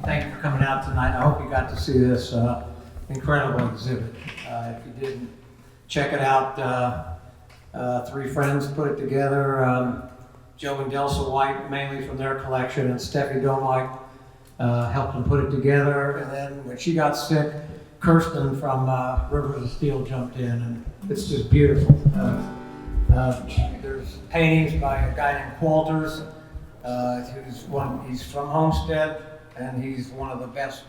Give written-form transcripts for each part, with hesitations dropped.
thank you for coming out tonight. I hope you got to see this incredible exhibit. If you didn't, check it out. Three friends put it together. Joe and Delsa White, mainly from their collection, and Steffi Domagala helped them put it together. And then when she got sick, Kirsten from Rivers of Steel jumped in, and it's just beautiful. There's paintings by a guy named Walters. He's from Homestead, and he's one of the best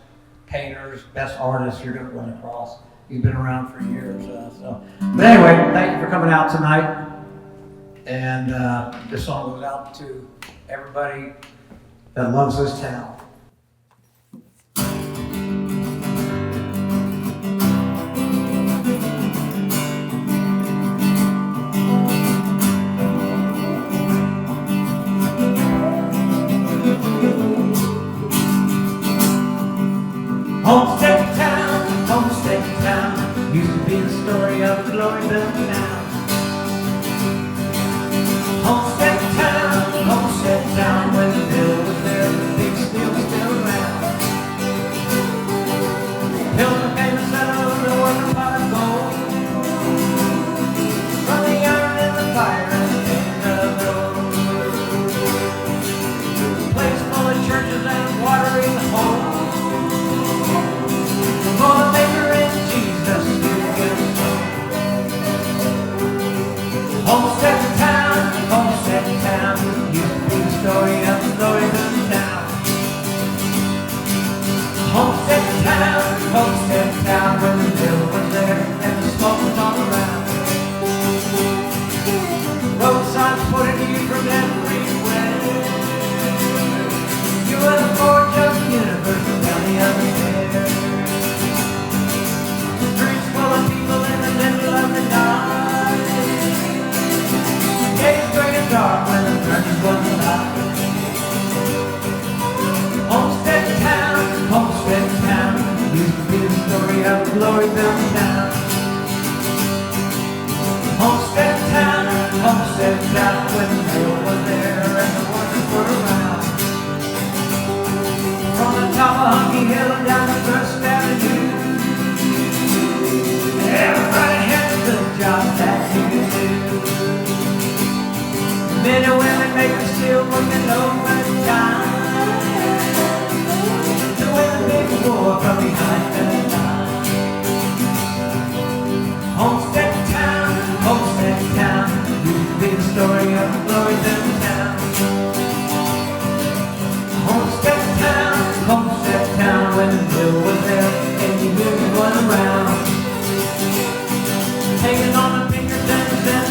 painters, best artists you're going to run across. He's been around for years. But anyway, thank you for coming out tonight. And this song goes out to everybody that loves this town. Homestead Town, used to be the story of a glory built town. Homestead Town, when the bill was there, the big steel was still around. Pilgrim came and settled the working pot of gold, from the iron and the fire and the chains of gold. A place full of churches and water in the hole. Momma Bear and Jesus still get sold. Homestead Town, used to be the story of the glory of the town. Homestead Town, when the mill was there and the smoke was all around. Road signs pointed to you from everywhere. You were the forge of the universe down the other there. Streets full of people in the middle of the night. Days gray and dark when the sun was high. Homestead Town, used to be the story of a glory built town. Homestead Town, when the mill was there and the workers were around. From the top of Hunky Hill down to First Avenue, everybody had a good job that you could do. Men and women making steel, working overtime to win the big war from behind the line. Homestead Town, used to be the story of the glory of the town. Homestead Town, when the mill was there and you knew you went around. Hanging on the fingers and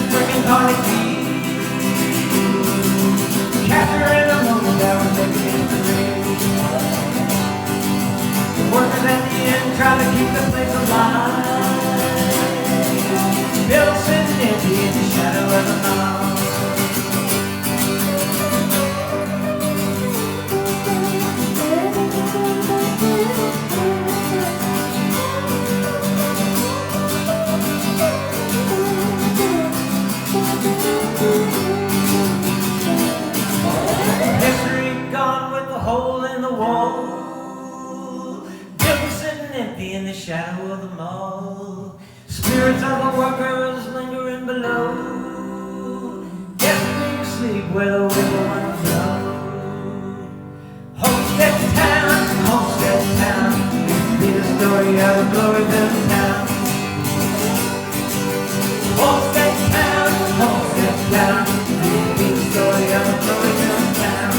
bringing party feet. Capturing a moment that was making history. The workers at the end trying to keep the place alive. Bill sitting empty in the shadow of the night. History gone with the hole in the wall. Building sitting empty in the shadow of the mall. Spirits of the workers lingering below. Guessing sleep where the wind will blow. Homestead Town, used to be the story of a glory built town. Homestead Town, used to be the story of a glory built town.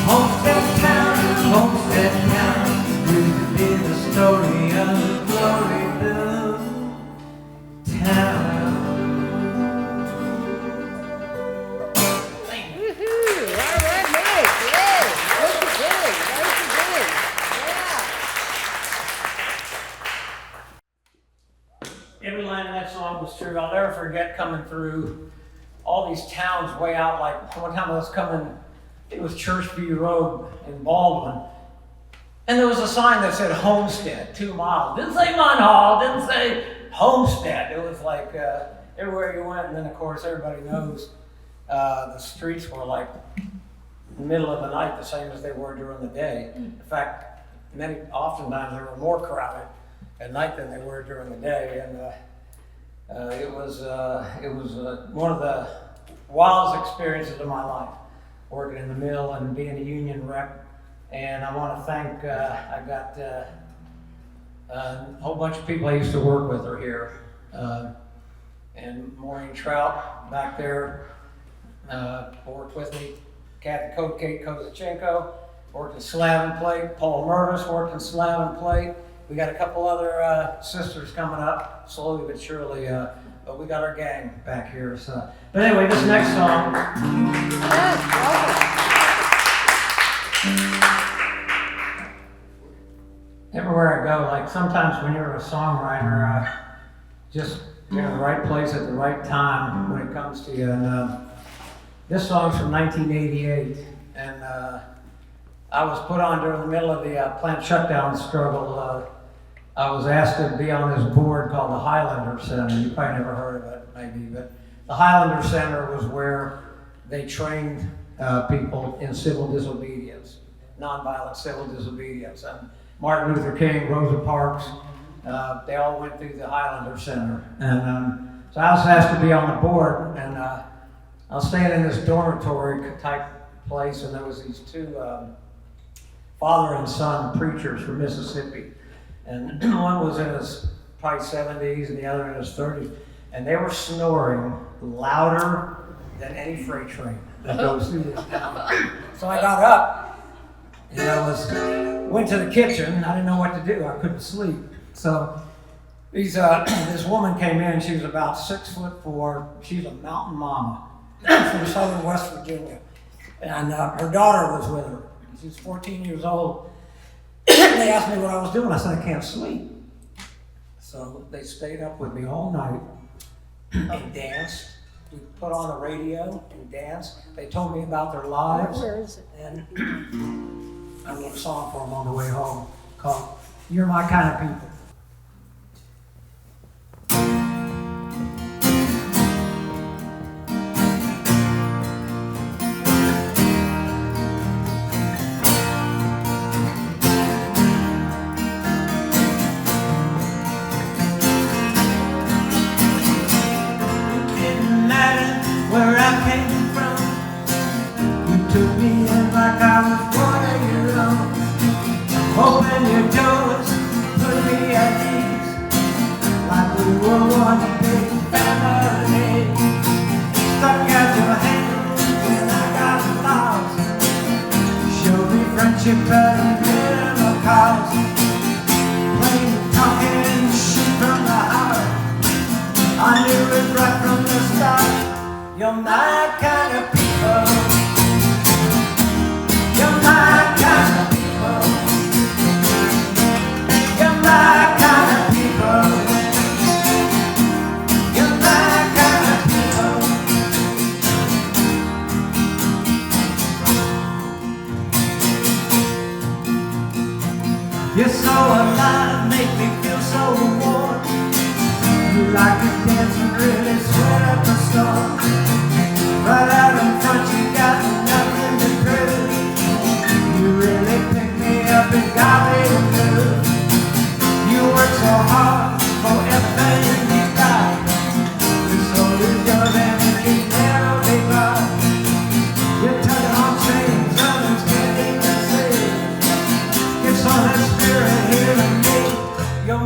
Homestead Town, used to be the story of a glory built town. Woohoo! All right, Mike. Yay! Nice beginning. Yeah. Every line of that song was true. I'll never forget coming through all these towns way out. Like one time I was coming, it was Churchview Road in Baldwin, and there was a sign that said Homestead, 2 miles. Didn't say Munhall, didn't say Homestead. It was like everywhere you went, and then of course everybody knows the streets were like in the middle of the night the same as they were during the day. In fact, oftentimes they were more crowded at night than they were during the day, and it was one of the wildest experiences of my life, working in the mill and being a union rep. And I want to thank, I got a whole bunch of people I used to work with are here. And Maureen Trout back there worked with me. Kate Kozachenko worked in slab and plate. Paul Mervis worked in slab and plate. We got a couple other sisters coming up, slowly but surely. But we got our gang back here. So, but anyway, this next song. Everywhere I go, like sometimes when you're a songwriter, just you're in the right place at the right time when it comes to you. And this song's from 1988, and I was put on during the middle of the plant shutdown struggle. I was asked to be on this board called the Highlander Center. You probably never heard of it, maybe, but the Highlander Center was where they trained people in civil disobedience, nonviolent civil disobedience. And Martin Luther King, Rosa Parks, they all went through the Highlander Center. And so I was asked to be on the board, and I was staying in this dormitory type place, and there was these two father and son preachers from Mississippi. And one was in his probably 70s and the other in his 30s. And they were snoring louder than any freight train that goes through this town. So I got up and I went to the kitchen. I didn't know what to do. I couldn't sleep. So this woman came in. She was about 6'4". She's a mountain mama from southern West Virginia. And her daughter was with her. She's 14 years old. They asked me what I was doing. I said, I can't sleep. So they stayed up with me all night and danced. We put on the radio and danced. They told me about their lives. Where is it? And I wrote a song for them on the way home called You're My Kind of People. Open your doors, put me at ease, like we were one big family. Stuck out your hand when I got lost. Show me friendship and little cause. Plain talking, shoot from the heart. I knew it right from the start. You're my kind of people. You're my kind of people. My kind of people. You're my kind of people. You're so alive, make me feel so warm. You like to dance and really sweat up a storm. Right out in front, you got nothing to prove. You really picked me up and got me to move. You work so hard for everything you got. Your soul is yours and it can never be bought. You're tugging on chains, others can't even see. It's on that spirit here in me. You're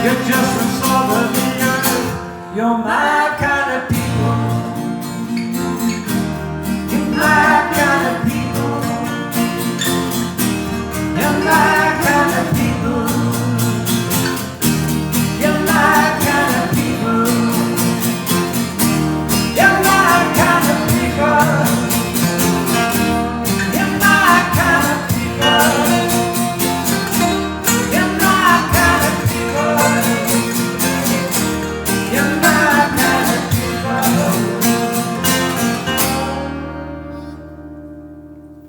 You're just the salt of the earth. You're my kind of people. You're my kind of people. You're my kind of people. You're my kind of people. You're my kind of people. You're my kind of people. You're my kind of people. You're my kind of people.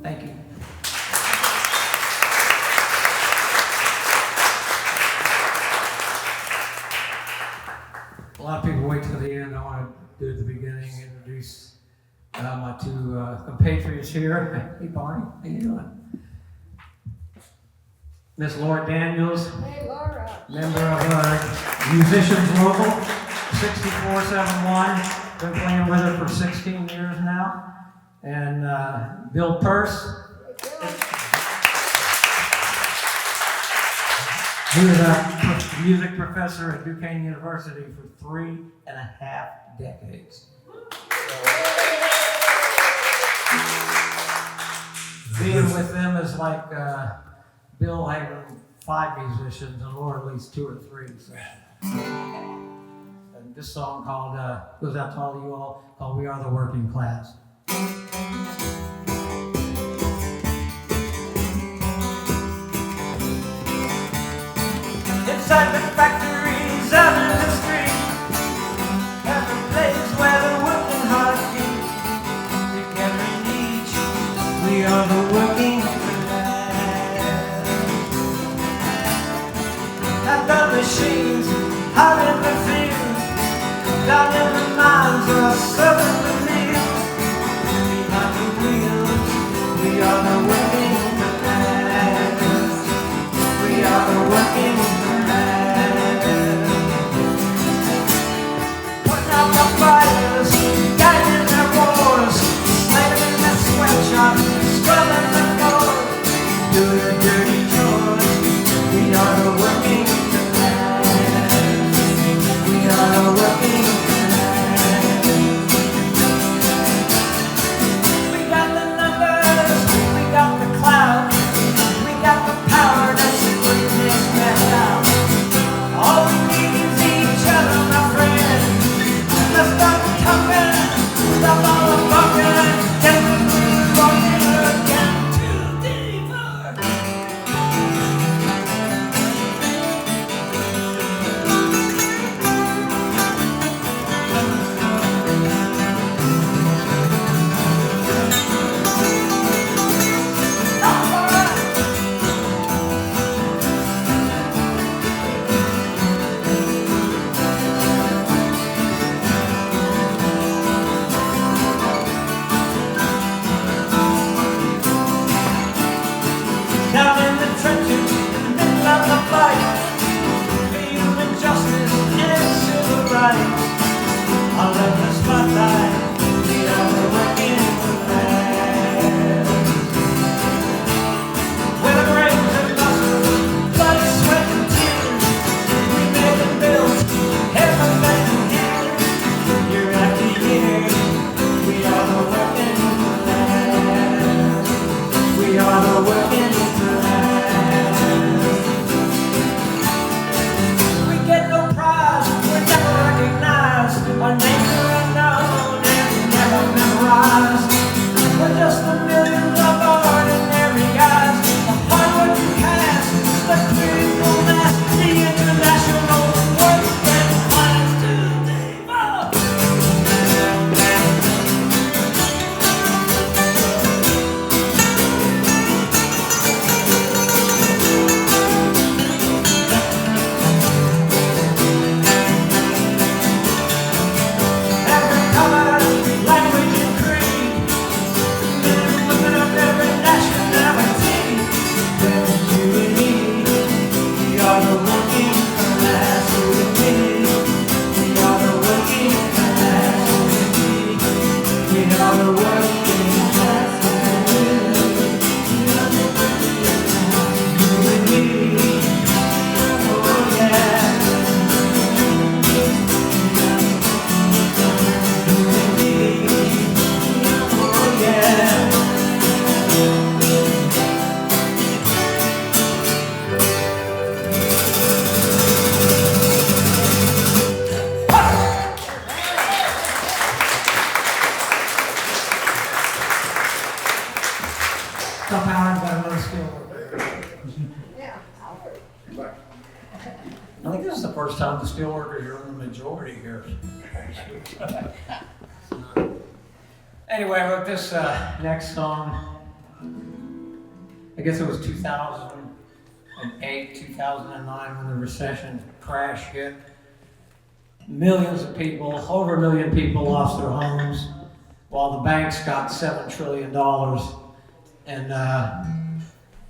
Thank you. A lot of people wait till the end. I want to do at the beginning, introduce my two compatriots here. Hey, Barney, how you doing? Miss Laura Daniels, Hey, Laura. member of Musicians Local 6471. Been playing with her for 16 years now. And Bill Purse, who is a music professor at Duquesne University for 3.5 decades. Being with them is like Bill having 5 musicians and Laura at least 2 or 3. So. And this song called, goes out to all of you all, called We Are the Working Class. Inside the factories, out in the street, every place where the working heart beats, together in each, we are the working class. At the machines, out in the fields, down in the mines, or serving the meals, behind the wheels, we are the working class. We are the working class. Putting out the fires, guiding their wars, slaving in the sweatshop, scrubbing the floors, do the dirty chores. We are the working class. We are the working class. this is the first time the steelworkers are in the majority here. Anyway, I wrote this next song. I guess it was 2008, 2009 when the recession crash hit. Millions of people, over 1 million people lost their homes, while the banks got $7 trillion. And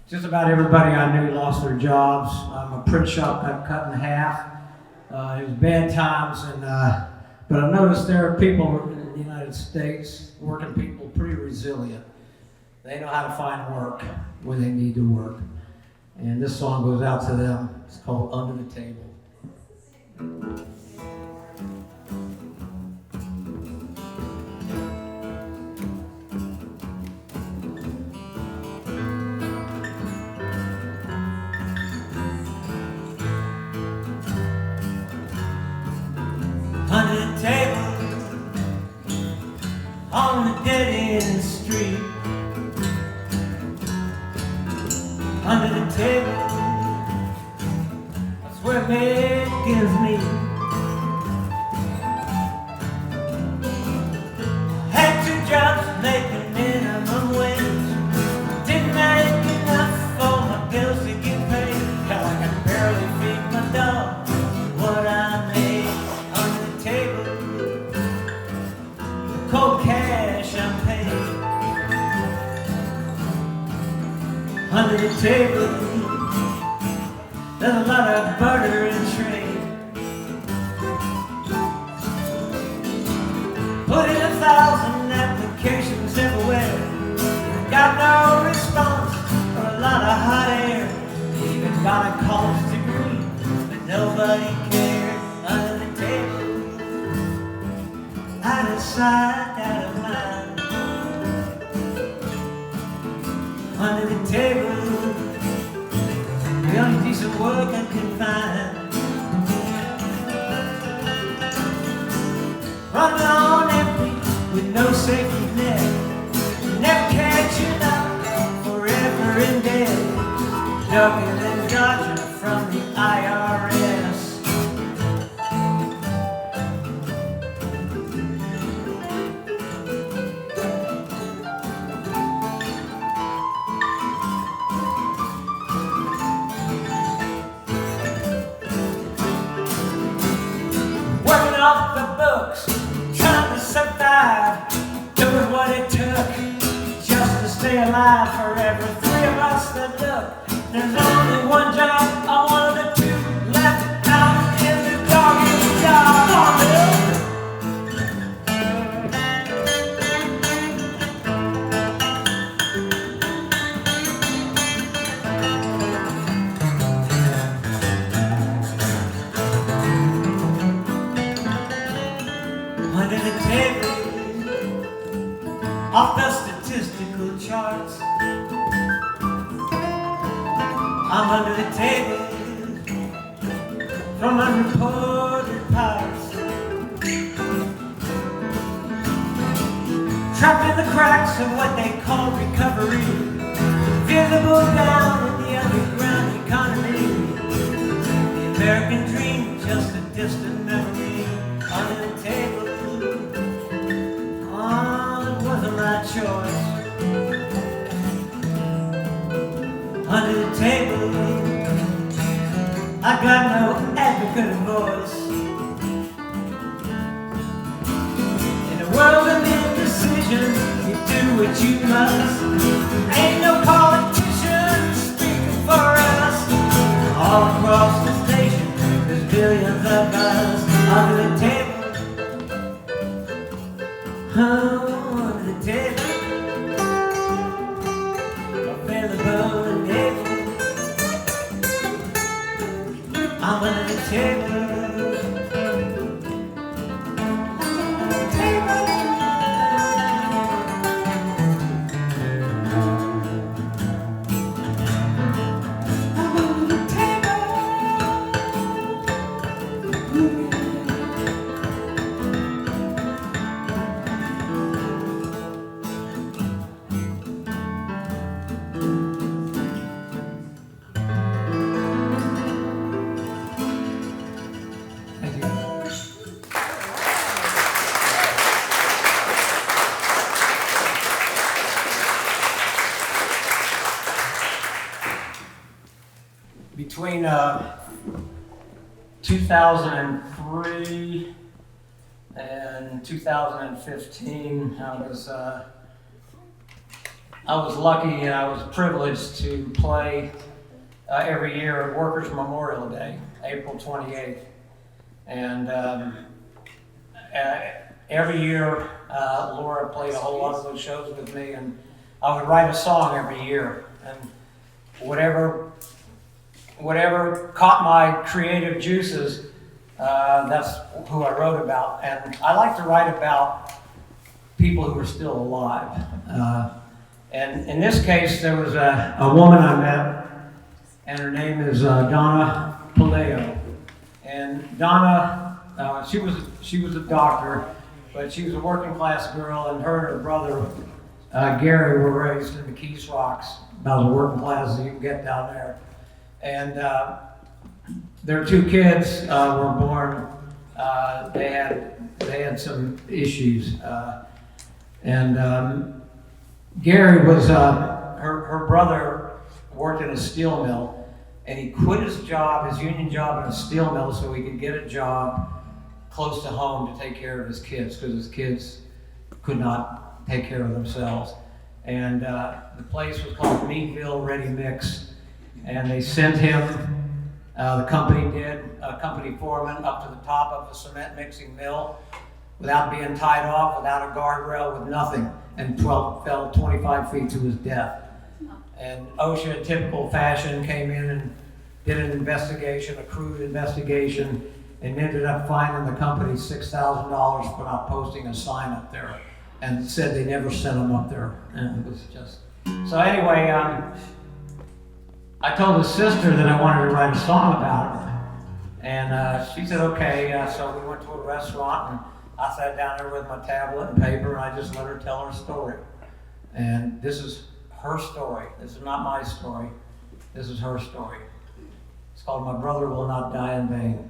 just about everybody I knew lost their jobs. My print shop got cut in half. It was bad times, but I noticed there are people in the United States, working people, pretty resilient. They know how to find work when they need to work. And this song goes out to them. It's called Under the Table. Under the table, on the dead-end street. Under the table, that's where man gives me. Had 2 jobs making minimum wage. Didn't make enough for my bills to get paid. Hell, I could barely feed my dog what I made. Under the table, cold cash I'm paid. Under the table, there's a lot of butter in trade. Put in 1,000 applications everywhere. Got no response or a lot of hot air. Even got a college degree, but nobody cared. Under the table, out of sight, out of mind. Under the table, the only decent work I could find. Running on empty with no safety net. Never catching up, forever in debt. Ducking and dodging from the IRS. Off the books, trying to survive, doing what it took just to stay alive. For every 3 of us that look, there's only one job I wanted to do left out in the dark, in the dark. Under the table, off the statistical charts. I'm under the table from unreported parts. Trapped in the cracks of what they call recovery, visible down in the underground economy. The American dream, just a distant memory. Under the table, wasn't my choice. Under the table, I got no advocate voice. In a world of indecision, you do what you must. Ain't no politician speaking for us. All across this nation, there's billions of us. Under the table, under the table, available and able. I'm under the table. 2003 and 2015. I was lucky and I was privileged to play every year at Workers' Memorial Day, April 28th. And every year, Laura played a whole lot of those shows with me, and I would write a song every year. And whatever caught my creative juices, that's who I wrote about. And I like to write about people who are still alive. And in this case, there was a woman I met, and her name is Donna Paleo. And Donna, she was a doctor, but she was a working class girl, and her and her brother, Gary, were raised in the Keys Rocks, about as working class as you can get down there. And their two kids were born, they had some issues. Gary was, her brother worked in a steel mill, and he quit his job, his union job in a steel mill, so he could get a job close to home to take care of his kids, because his kids could not take care of themselves. And the place was called Meatville Ready Mix, and they sent him, the company did, a company foreman up to the top of the cement mixing mill without being tied off, without a guardrail, with nothing, and fell 25 feet to his death. And OSHA, in typical fashion, came in and did an investigation, a crude investigation, and ended up fining the company $6,000 for not posting a sign up there, and said they never sent him up there. And it was just... So anyway, I told his sister that I wanted to write a song about him. And she said, okay, so we went to a restaurant, and I sat down there with my tablet and paper, and I just let her tell her story. And this is her story. This is not my story. This is her story. It's called My Brother Will Not Die in Vain.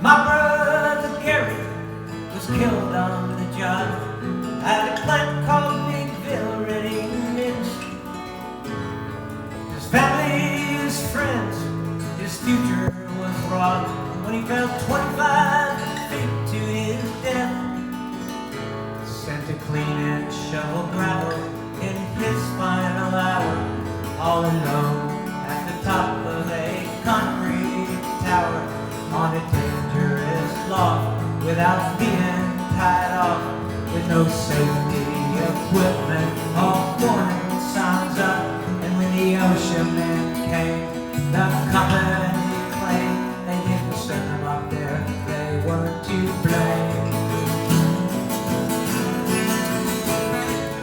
My brother Gary was killed on the job at a plant called Meatville Ready Mix. His family, his friends, his future was robbed when he fell 25 feet to his death. Sent to clean and shovel gravel in his final hour, all alone at the top of a concrete tower on a dangerous loft without being tied off, with no safety equipment, all warning signs up. And when the ocean men came, the company claimed they didn't send them up there, they weren't to blame.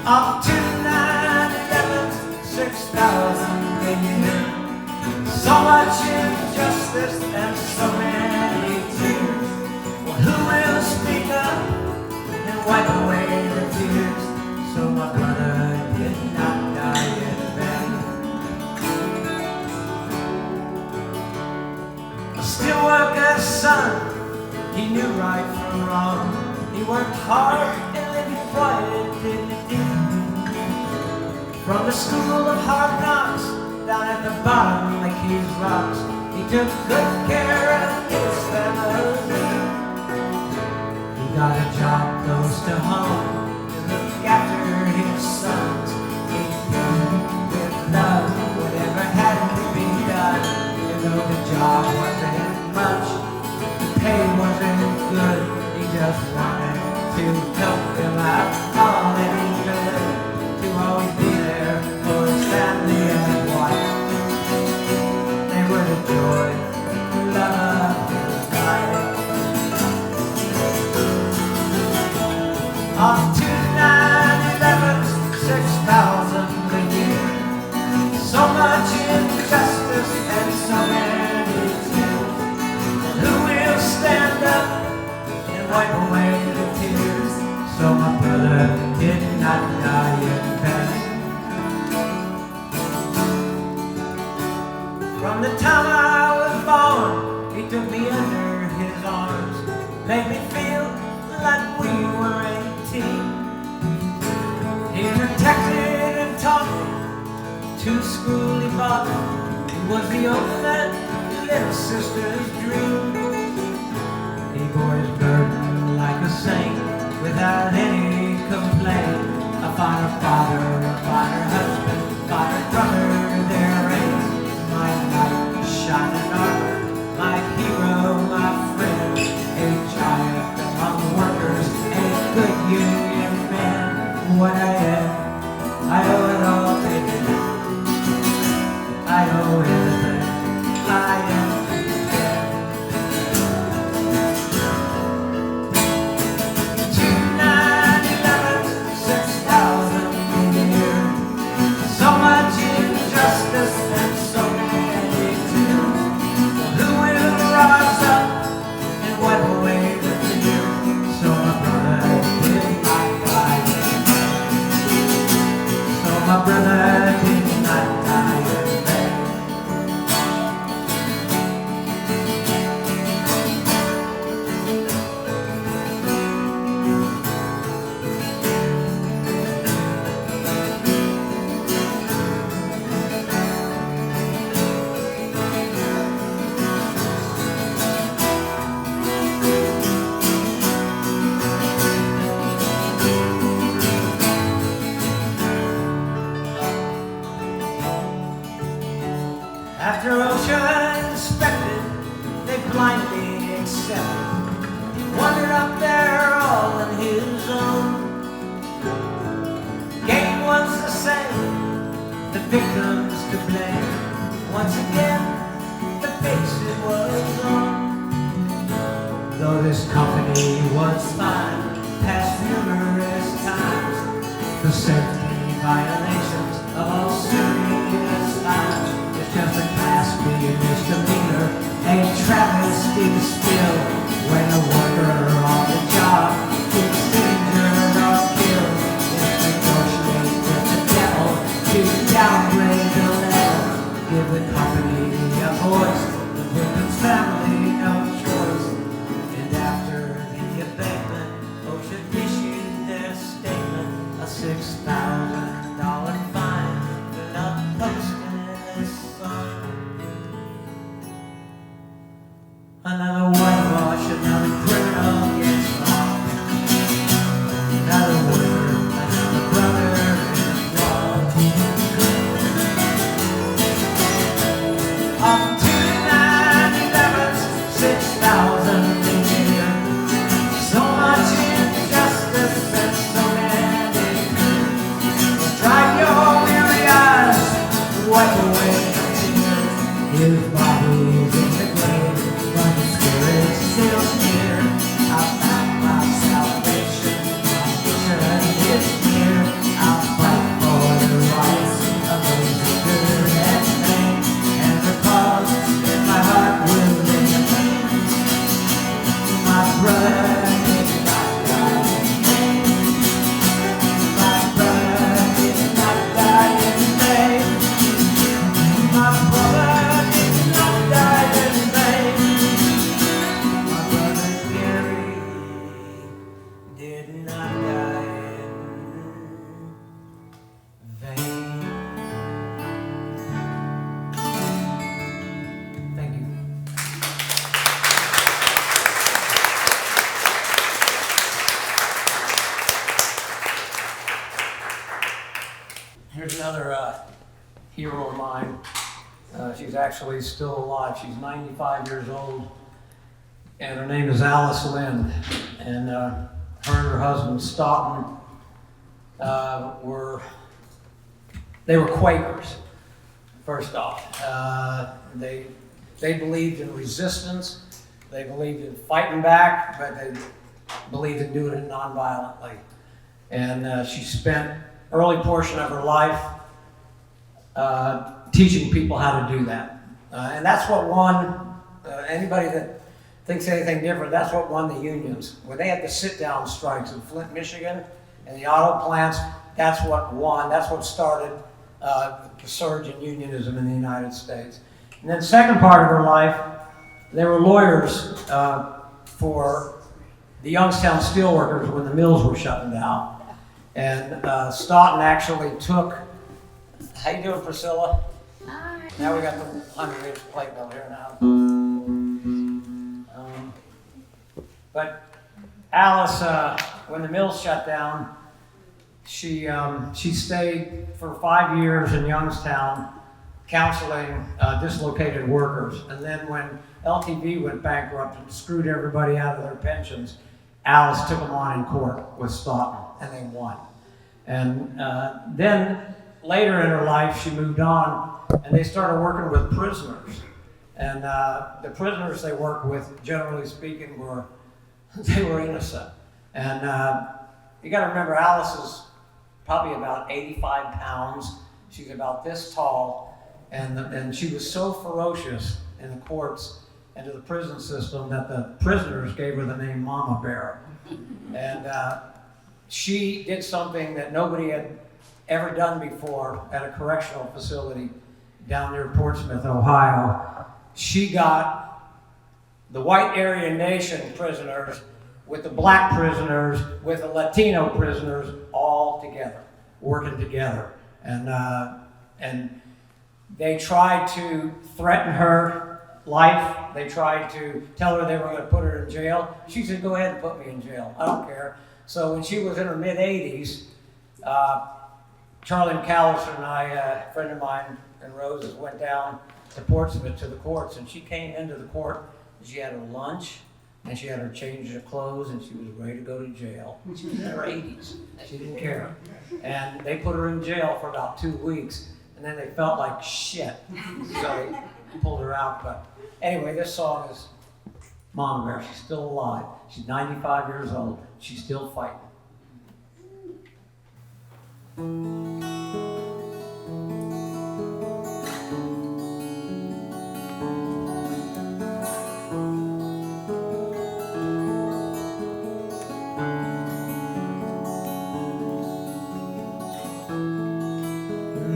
Up to 9/11, 6,000 million. So much injustice and so many tears. Well, who will speak up and wipe away the tears? So my brother did not die in vain. A steelworker's son, he knew right from wrong. He worked hard and lived quiet dignity. From the school of hard knocks, down at the bottom like Keys Rocks, he took good care of his family. He got a job close to home to look after his sons. He did with love whatever had to be done. You know the job wasn't much, the pay wasn't good. He just wanted to help them out all that he could, to always be there for his family and wife. They were the joy, love, and life. Up to 9/11, 6,000 a year. So much injustice and so many tears. Who will stand up and wipe away the tears? So my brother did not die in vain. From the time I was born, he took me under his arms, made me feel like we were to school he bought. He was the ultimate little sister's dream. He bore his burden like a saint without any complaint. A finer father, a finer husband, finer brother there ain't. My knight, shining armor, my hero, my friend, a giant among workers, a good union man. What I am, I owe it all to him. I owe everything I am to him. 2, 9, 11, 6,000 in a year. So much injustice and so many tears. Who will rise up and wipe away the fear? So my brother did not die in vain. So my brother did not die in vain. After OSHA inspected, they blindly accepted. Wandered up there all on his own. Game was the same, the victims to blame. Once again, the face it was on. Though this company was fined past numerous times for safety violations of all serious times. Just a class B misdemeanor, a travesty still, when a worker on the job gets injured or killed. It's negotiate with the devil to downgrade the level, give the company a voice, the victim's family no choice. And after the abatement, OSHA issued their statement, a $6,000 fine for not posting. Another whitewash, another criminal gets off. Another worker, another brother is lost. Up to 9/11, 6,000 a year. So much injustice and so many fears. Drive your weary eyes, wipe away the tears. His body's in the grave, but the spirit's still near. I found my salvation, my future is near. I'll fight for the rights of those who good and vain, and the cause in my heart will remain. My brother did not die in vain. My brother did not die in vain. My brother did not die in vain. My brother Gary did not die in vain. Thank you. Here's another hero of mine. She's actually still alive. She's 95 years old, and her name is Alice Lynn. And her and her husband Stoughton were Quakers. First off, they believed in resistance. They believed in fighting back, but they believed in doing it nonviolently. And she spent early portion of her life teaching people how to do that. And that's what won, anybody that thinks anything different, that's what won the unions. When they had the sit-down strikes in Flint, Michigan, and the auto plants, that's what won, that's what started the surge in unionism in the United States. And then the second part of her life, they were lawyers for the Youngstown Steelworkers when the mills were shutting down. And Stoughton actually took How you doing, Priscilla? Hi. Now we got the 100-inch plate over here now. But Alice, when the mill shut down, she stayed for 5 years in Youngstown counseling dislocated workers. And then when LTV went bankrupt and screwed everybody out of their pensions, Alice took them on in court with Stoughton, and they won. And then later in her life, she moved on, and they started working with prisoners. And the prisoners they worked with, generally speaking, were innocent. And you got to remember, Alice is probably about 85 pounds. She's about this tall, and she was so ferocious in the courts and to the prison system that the prisoners gave her the name Momma Bear. And she did something that nobody had ever done before at a correctional facility down near Portsmouth, Ohio. She got the white Aryan Nation prisoners with the black prisoners, with the Latino prisoners, all together, working together. And they tried to threaten her life. They tried to tell her they were going to put her in jail. She said, go ahead and put me in jail. I don't care. So when she was in her mid-80s, Charlie McAllister and I, a friend of mine and Rose's, went down to Portsmouth to the courts, and she came into the court, and she had her lunch, and she had her change of clothes, and she was ready to go to jail. She was in her 80s. She didn't care. And they put her in jail for about 2 weeks, and then they felt like shit. So they pulled her out. But anyway, this song is Momma Bear. She's still alive. She's 95 years old. She's still fighting.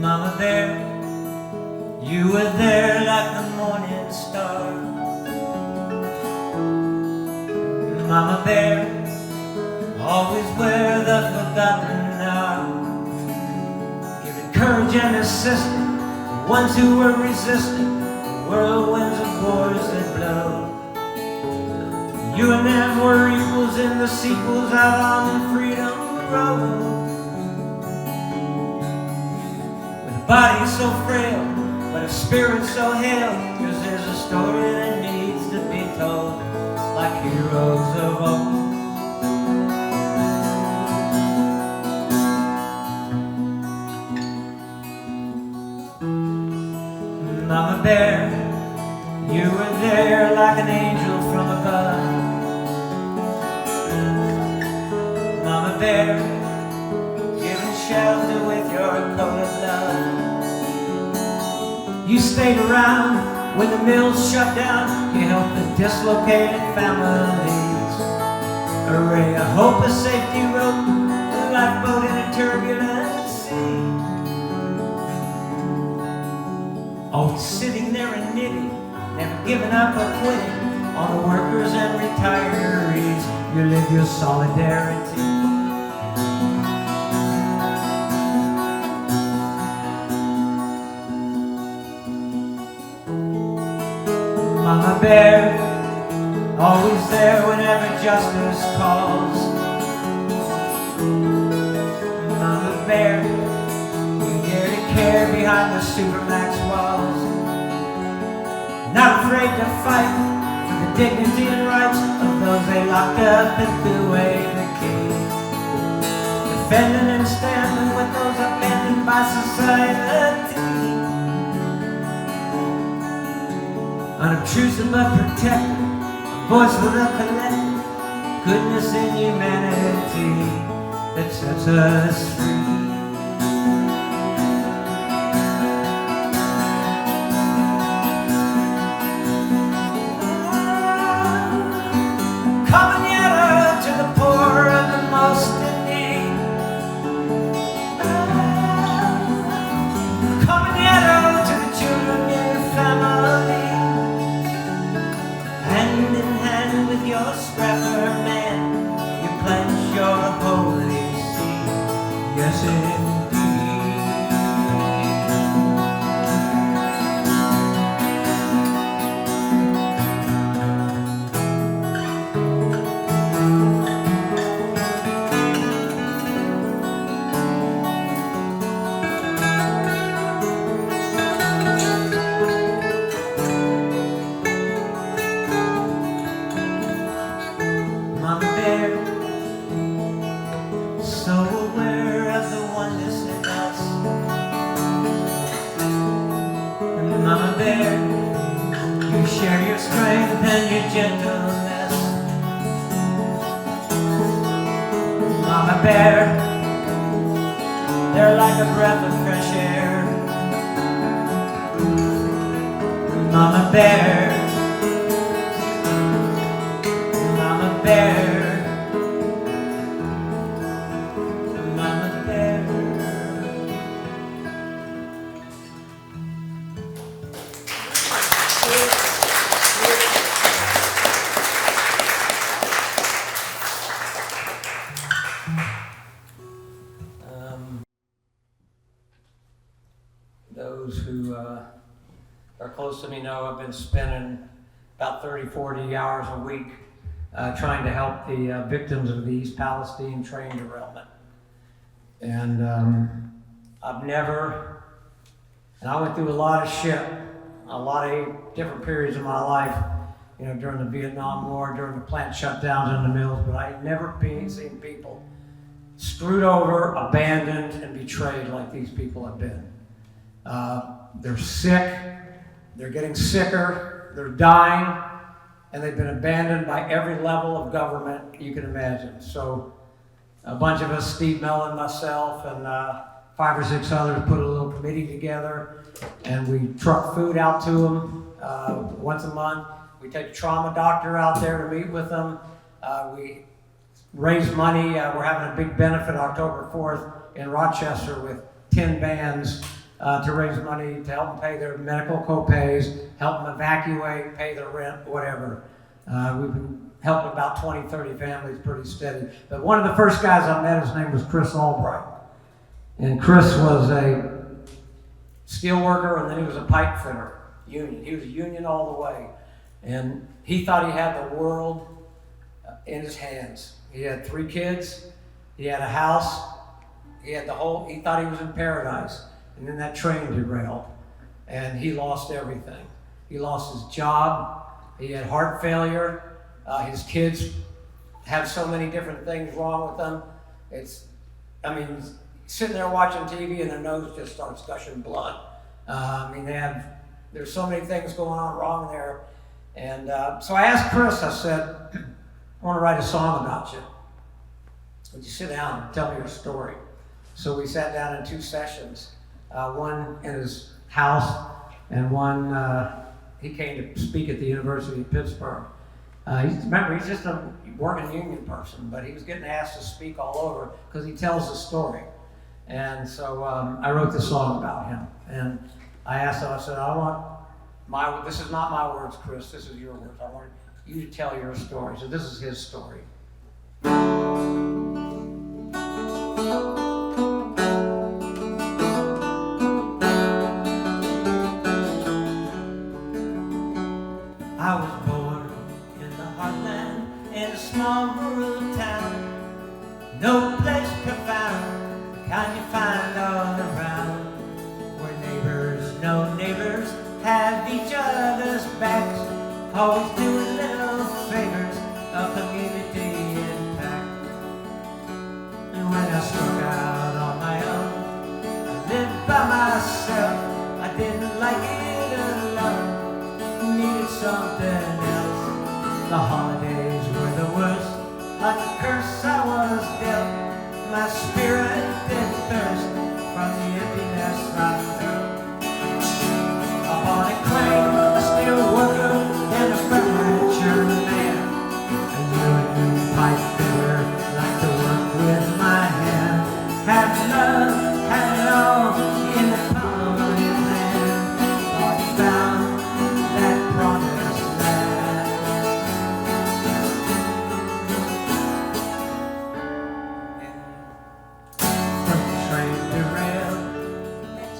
Momma Bear, you were there like the morning star. Momma Bear, always where the forgotten are. Giving courage and assistance to ones who were resistant the whirlwinds of wars that blow. You and them were equals in the sequels out on the freedom road. Body so frail, but a spirit so hale, 'cause there's a story that needs to be told, like heroes of old. Momma Bear, you were there like an angel from above. Momma Bear, giving shelter with your coat of love. You stayed around when the mills shut down. You helped the dislocated families. A ray of hope, a safety rope, a lifeboat in a turbulent sea. Always sitting there and knitting, never giving up or quitting on the workers and retirees. You live your solidarity. Momma Bear, always there whenever justice calls. Momma Bear, you dare to care behind the Supermax walls. Not afraid to fight for the dignity and rights of those they locked up and threw away the keys. Defending and standing with those abandoned by society. Unobtrusive but protected, a voice for the collective, goodness in humanity that sets us free. Caminera to the poor and the most in need. Caminera to the children in your family. Hand in hand with your scrapper man, you pledge your holy seed. You so aware of the oneness in us. And Momma Bear, you share your strength and your gentleness. Momma Bear, they're like a breath of fresh air. Momma Bear, Momma Bear, Momma Bear. Those who are close to me know I've been spending about 30, 40 hours a week trying to help the victims of the East Palestine train derailment. And I went through a lot of shit, a lot of different periods of my life, you know, during the Vietnam War, during the plant shutdowns in the mills, but I've never seen people screwed over, abandoned, and betrayed like these people have been. They're sick, they're getting sicker, they're dying, and they've been abandoned by every level of government you can imagine. So a bunch of us, Steve Mellon, myself, and 5 or 6 others, put a little committee together, and we truck food out to them once a month. We take a trauma doctor out there to meet with them. We raise money. We're having a big benefit October 4th in Rochester with 10 bands to raise money to help them pay their medical co-pays, help them evacuate, pay their rent, whatever. We've been helping about 20, 30 families pretty steady. But one of the first guys I met, his name was Chris Albright. And Chris was a steel worker, and then he was a pipe fitter, union. He was union all the way. And he thought he had the world in his hands. He had 3 kids, he had a house, he thought he was in paradise. And then that train derailed, and he lost everything. He lost his job, he had heart failure, his kids have so many different things wrong with them. Sitting there watching TV and their nose just starts gushing blood. There's so many things going on wrong there. And so I asked Chris, I said, I want to write a song about you. Would you sit down and tell me your story? So we sat down in 2 sessions. One in his house, and one he came to speak at the University of Pittsburgh. He's just a working union person, but he was getting asked to speak all over because he tells the story. And so I wrote this song about him. And I asked him, I said, this is not my words, Chris, this is your words. I want you to tell your story. So this is his story. I was born in the heartland, in a small rural town. No place profound, the kind you find all around. Where neighbors know neighbors, have each other's backs, always doing little favors, a community impact. And when I struck out on my own, I lived by myself. I didn't like it alone. Needed something else. The holidays were the worst, like a curse I was dealt. My spirit did thirst from the emptiness I felt. A haunted claim, a steel worker, and a furniture man. A new pipe fitter, like to work with my hand. Had love, had it all in the palm of his hand. Thought he found that promised land. From the train derailed,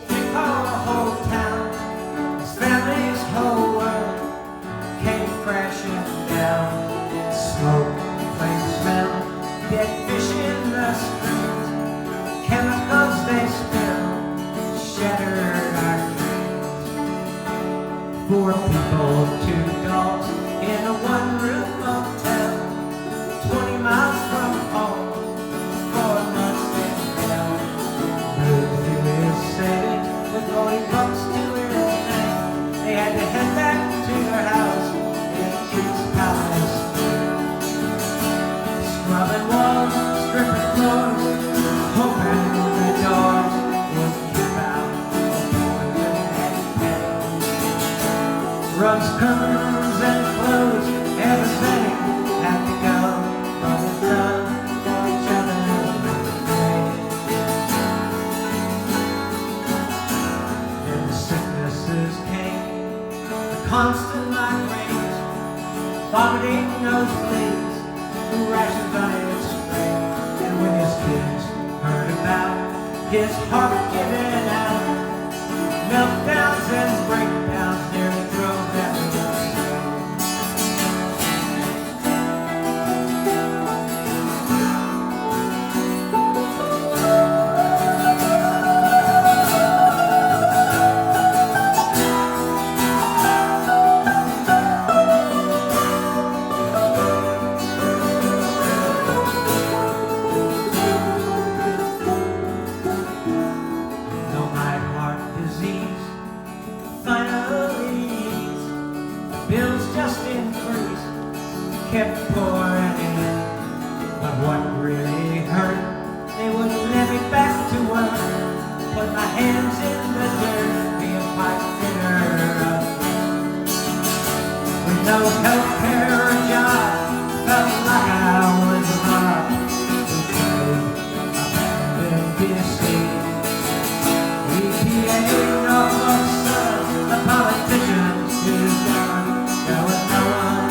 he called the whole town. His family's whole world came crashing down. Smoke, flame smell, dead fish in the streets. Chemicals they spilled, shattered our dreams. 4 people, 2 dogs, in a 1-room motel, 20 miles from home, 4 months doors, hoping the doors would keep out the poison and rugs, curtains, and clothes, everything had to go, but it's love for each other. Then the sicknesses came, the constant migraines, vomiting nosebleeds, rashes on his spring. And when his kids heard about his heart giving out, meltdowns and breakdowns nearly drove them insane. Kept pouring in, but what really hurt, they wouldn't let me back to work. Put my hands in the dirt, be a pipe fitter. With no health care or job, felt like I was robbed. Abandoned BC, EPA, Norfolk Sun, the politicians who's gone, there was no one.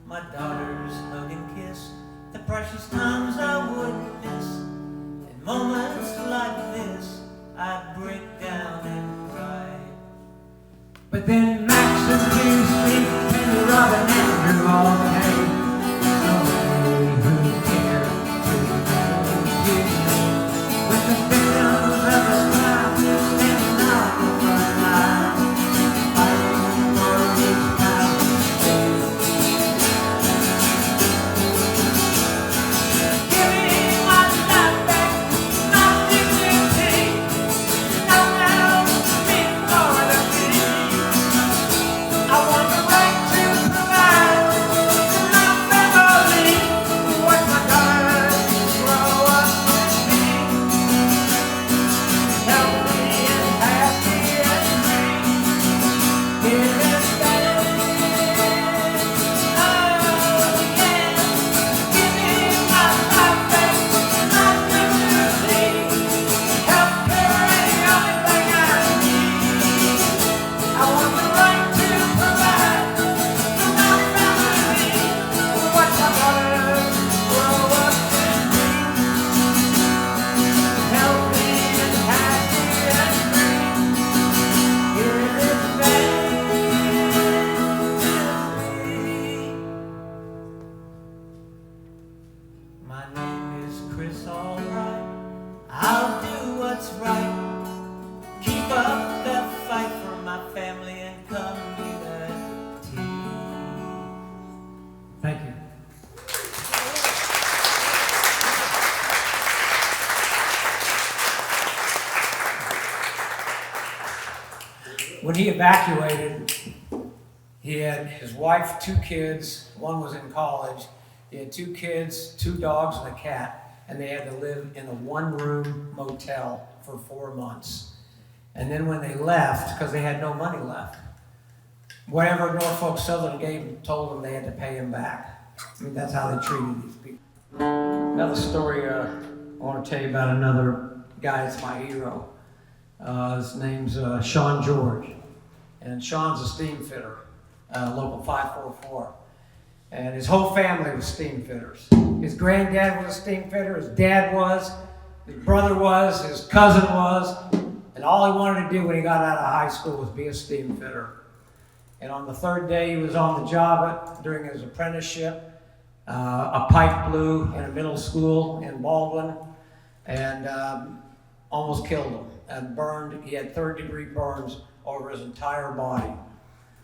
My daughters hug and kiss, the precious times I wouldn't miss. In moments like this, I'd break down and cry. But then Max and Tuesday, Penny, Robin, Andrew all came. Somebody who cared to me. With the victims of the crime, standing out the front line, fighting for each pound. When he evacuated, he had his wife, 2 kids, one was in college. He had 2 kids, 2 dogs, and a cat, and they had to live in a 1-room motel for 4 months. And then when they left, because they had no money left, whatever Norfolk Southern told them they had to pay him back. I mean, that's how they treated these people. Another story I want to tell you about another guy that's my hero. His name's Sean George. And Sean's a steam fitter, local 544. And his whole family was steam fitters. His granddad was a steam fitter, his dad was, his brother was, his cousin was, and all he wanted to do when he got out of high school was be a steam fitter. And on the 3rd day he was on the job during his apprenticeship, a pipe blew in a middle school in Baldwin and almost killed him and burned. He had 3rd-degree burns over his entire body.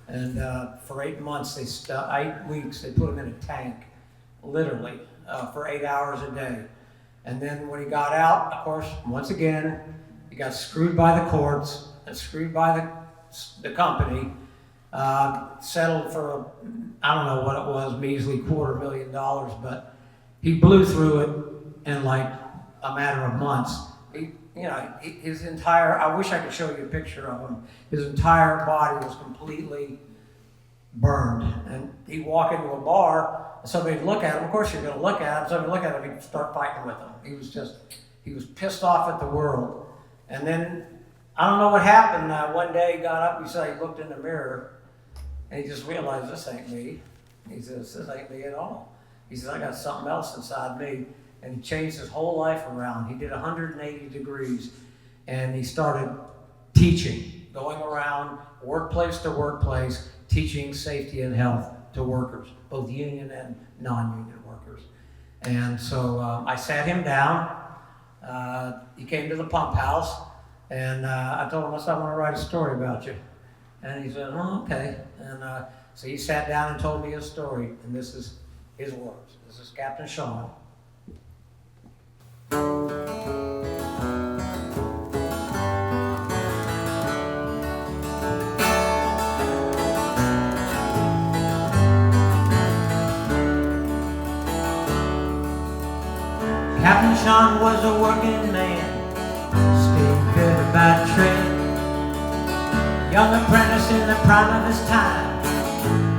And for 8 months, 8 weeks, they put him in a tank, literally. for 8 hours a day. And then when he got out, of course, once again, he got screwed by the courts and screwed by the company. Settled for, I don't know what it was, measly $250,000, but he blew through it in like a matter of months. His entire, I wish I could show you a picture of him. His entire body was completely burned. And he'd walk into a bar, and somebody'd look at him. Of course you're gonna look at him. Somebody would look at him, he'd start fighting with him. He was pissed off at the world. And then, I don't know what happened. One day he got up, he looked in the mirror, and he just realized, this ain't me. He says, this ain't me at all. He says, I got something else inside me. And he changed his whole life around. He did 180 degrees, and he started teaching, going around workplace to workplace, teaching safety and health to workers, both union and non-union workers. And so I sat him down. He came to the pump house, and I told him, I want to write a story about you. And he said, oh, okay. And so he sat down and told me his story, and this is his words. This is Captain Sean. Captain Sean was a working man, stayed good by trade. Young apprentice in the prime of his time,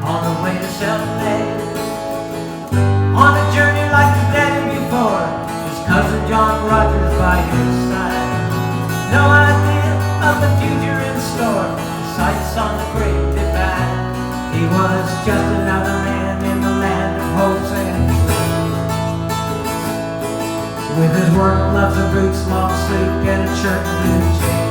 on the way to self-made. On a journey like his daddy before, his cousin John Rogers by his side. No idea of the future in store, the sights on the great divide. He was just another man in the land of hopes and dreams. With his work gloves and boots, long sleeve, and a shirt and blue jeans.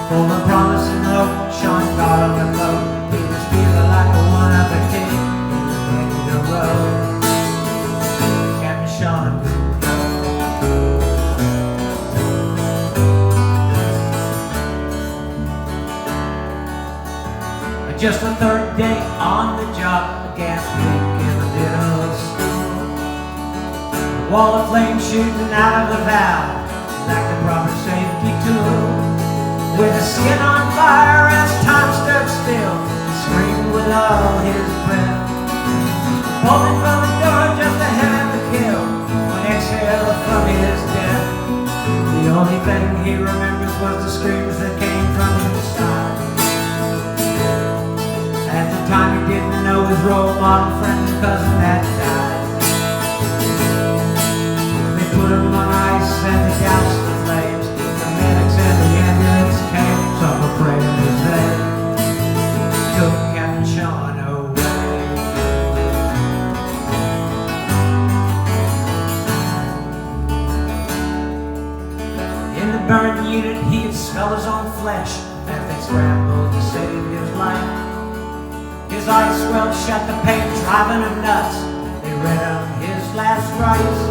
Full of promise and hope, Sean got on the boat. He was feeling like a one of a king. He was ready to row. Captain Sean would go. Just the third day on the job, the gas leak in the middle of school. A wall of flame shooting out of the valve, like the proper safety tool. With his skin on fire as time stood still, he screamed with all his breath. Bolting from the door just ahead of the kill, one exhale from his death. The only thing he remembers was the screams that came from inside. At the time he didn't know his role model friend and cousin had died. They put him on ice and they doused the flames. The medics and the ambulance came, some were praying his name. Took Captain Sean away. In the burn unit he had smelled his own flesh as they scrambled to save his life. His eyes swelled shut, the pain driving him nuts. They read him his last rites.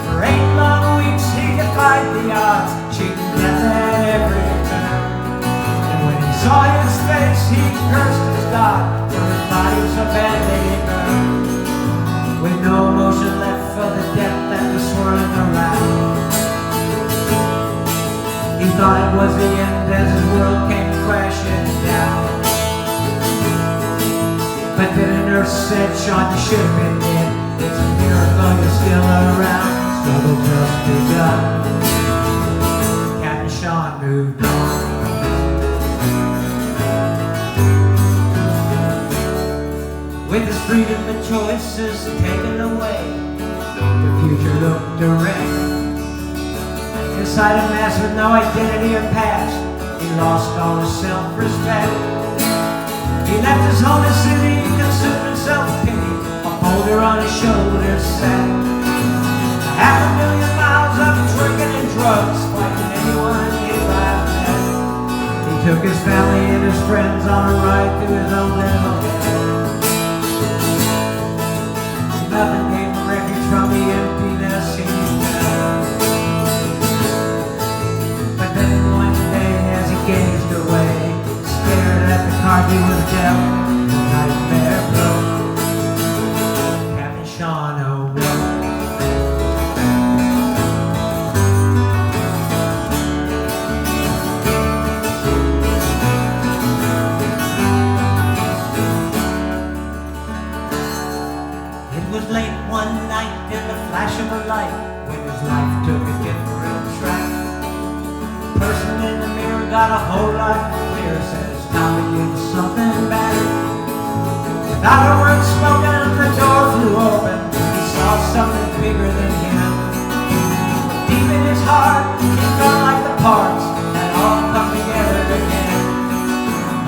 For 8 long weeks he defied the odds, cheating death at every turn. And when he saw his face, he cursed his God, for his body so badly burned. With no emotion left for the death that was swirling around. He thought it was the end as his world came crashing down. But then a nurse said, Sean, you should have been dead. It's a miracle you're still around. Struggle just begun. Captain Sean moved on. With his freedom and choices taken away, the future looked direct. Inside a mass with no identity or past, he lost all his self-respect. He left his home and city, consumed in self-pity. A boulder on his shoulders sat. 500,000 miles of drinking and drugs, fighting anyone he arrived at. He took his family and his friends on a ride through his own little head. Nothing gave him refuge from the emptiness he felt. But then one day as he gazed away, stared at the card he was dealt, the nightmare broke. flash of a light when his life took a different track. The person in the mirror got a whole lot clearer, said it's time to give something back. Without a word spoken, the door flew open. He saw something bigger than him. Deep in his heart, it felt like the parts had all come together again.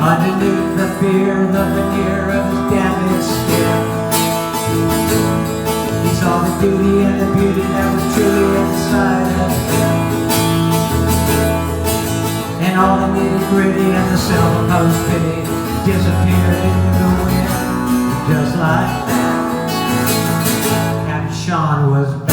Underneath the fear, the veneer of his damaged skin, he saw the beauty and the beauty that was truly inside of him. And all the nitty-gritty and the self-imposed pity disappeared into the wind, just like that. Captain Sean was back.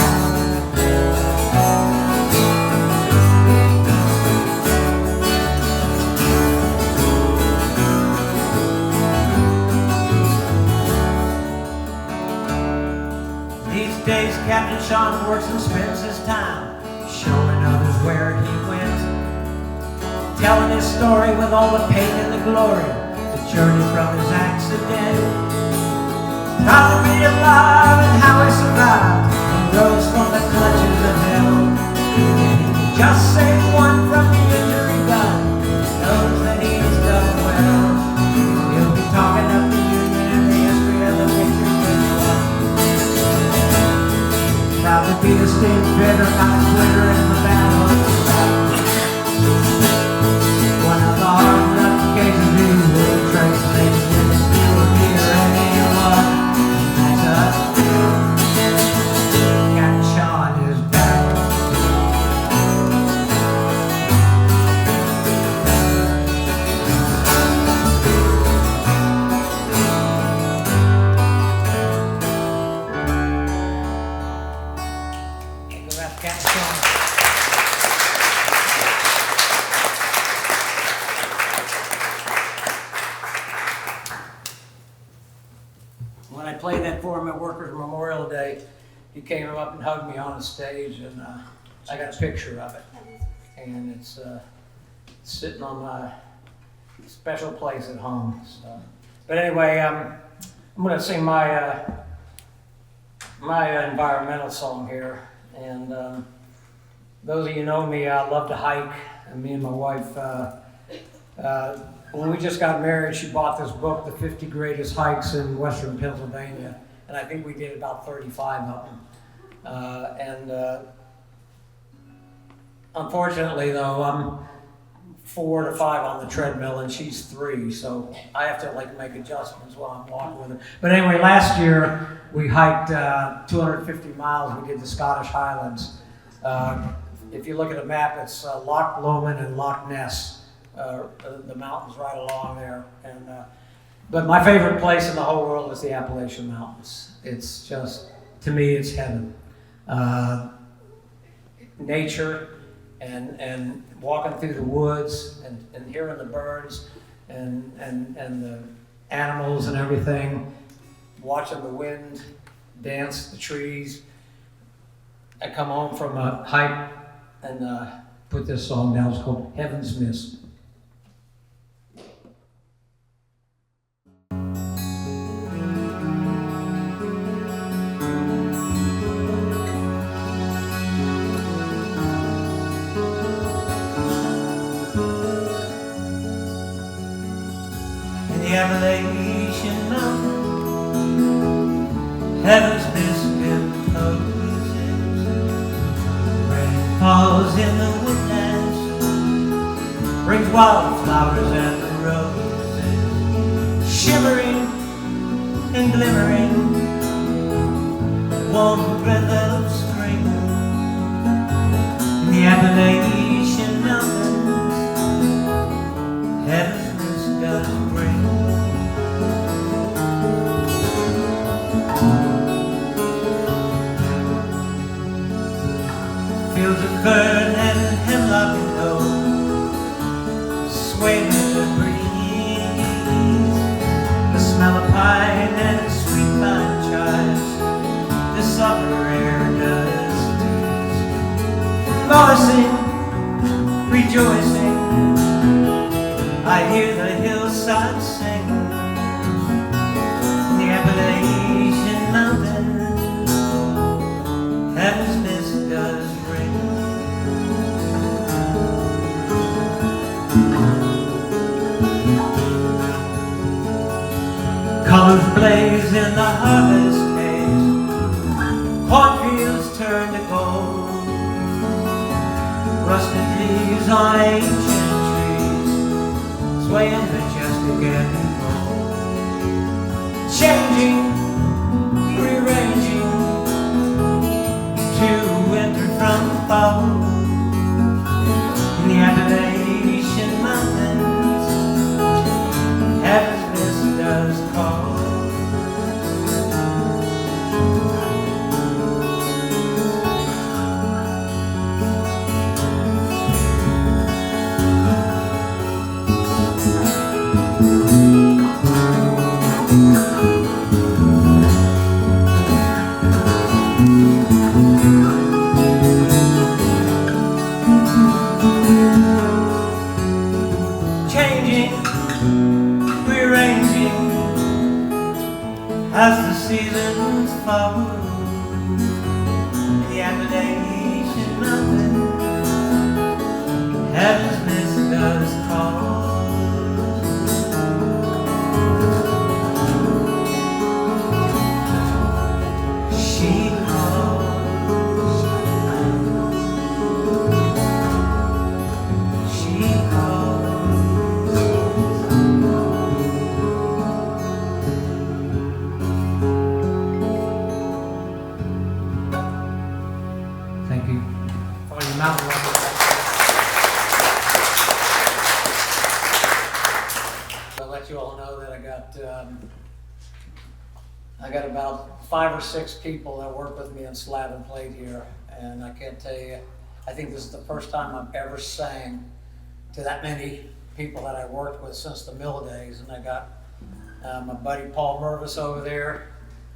Days Captain Sean works and spends his time showing others where he went, telling his story with all the pain and the glory, the journey from his accident. Proud to be alive and how he survived and rose from the clutches of hell. And he can just save one from the injury done, knows that he's done well. He'll be talking up the Union and the history of the pictures with one. Proud to be a state veteran, not a quitter in the battle. One of the hard luck cases he would trace things with a steel meter and anyone. That's us. Captain Sean is back. When I played that for him at Workers' Memorial Day, he came up and hugged me on the stage, and I got a picture of it. And it's sitting on my special place at home. So. But anyway, I'm going to sing my environmental song here. And those of you who know me, I love to hike. And me and my wife, when we just got married, she bought this book, The 50 Greatest Hikes in Western Pennsylvania. And I think we did about 35 of them. Unfortunately, though, I'm 4 to 5 on the treadmill and she's 3, so I have to make adjustments while I'm walking with her. But anyway, last year we hiked 250 miles. We did the Scottish Highlands. If you look at a map, it's Loch Lomond and Loch Ness. The mountains right along there. But my favorite place in the whole world is the Appalachian Mountains. It's just, to me, it's heaven. Nature and walking through the woods and hearing the birds and the animals and everything, watching the wind dance the trees. I come home from a hike and put this song down. It's called Heaven's Mist. The Appalachian Mountain, heaven's mist imposes. Rain falls in the woodlands, brings wildflowers and roses, shimmering and glimmering, warm breath of spring. The Appalachian Mountains, heaven's mist does bring. Fields of fern and hemlock and oak sway with the breeze. The smell of pine and sweet pine chives, the summer air does tease. Voicing, rejoicing, I hear the hillside sing. The Appalachian Mountains, heaven's mist does ring. Colors blaze in the harvest haze, cornfields turn to gold, rusted leaves on ancient trees, swaying majestic and bold, changing, rearranging, to enter from the fall in the Appalachian Mountains. Heaven's mist does call. As the seasons fall, the Appalachian Mountains, heaven's mist does call. She calls. She calls. Thank you for your mountain walk. I'll let you all know that I got about 5 or 6 people that work with me on slab and plate here, and I can't tell you, I think this is the first time I've ever sang to that many people that I worked with since the mill days. And I got my buddy Paul Mervis over there.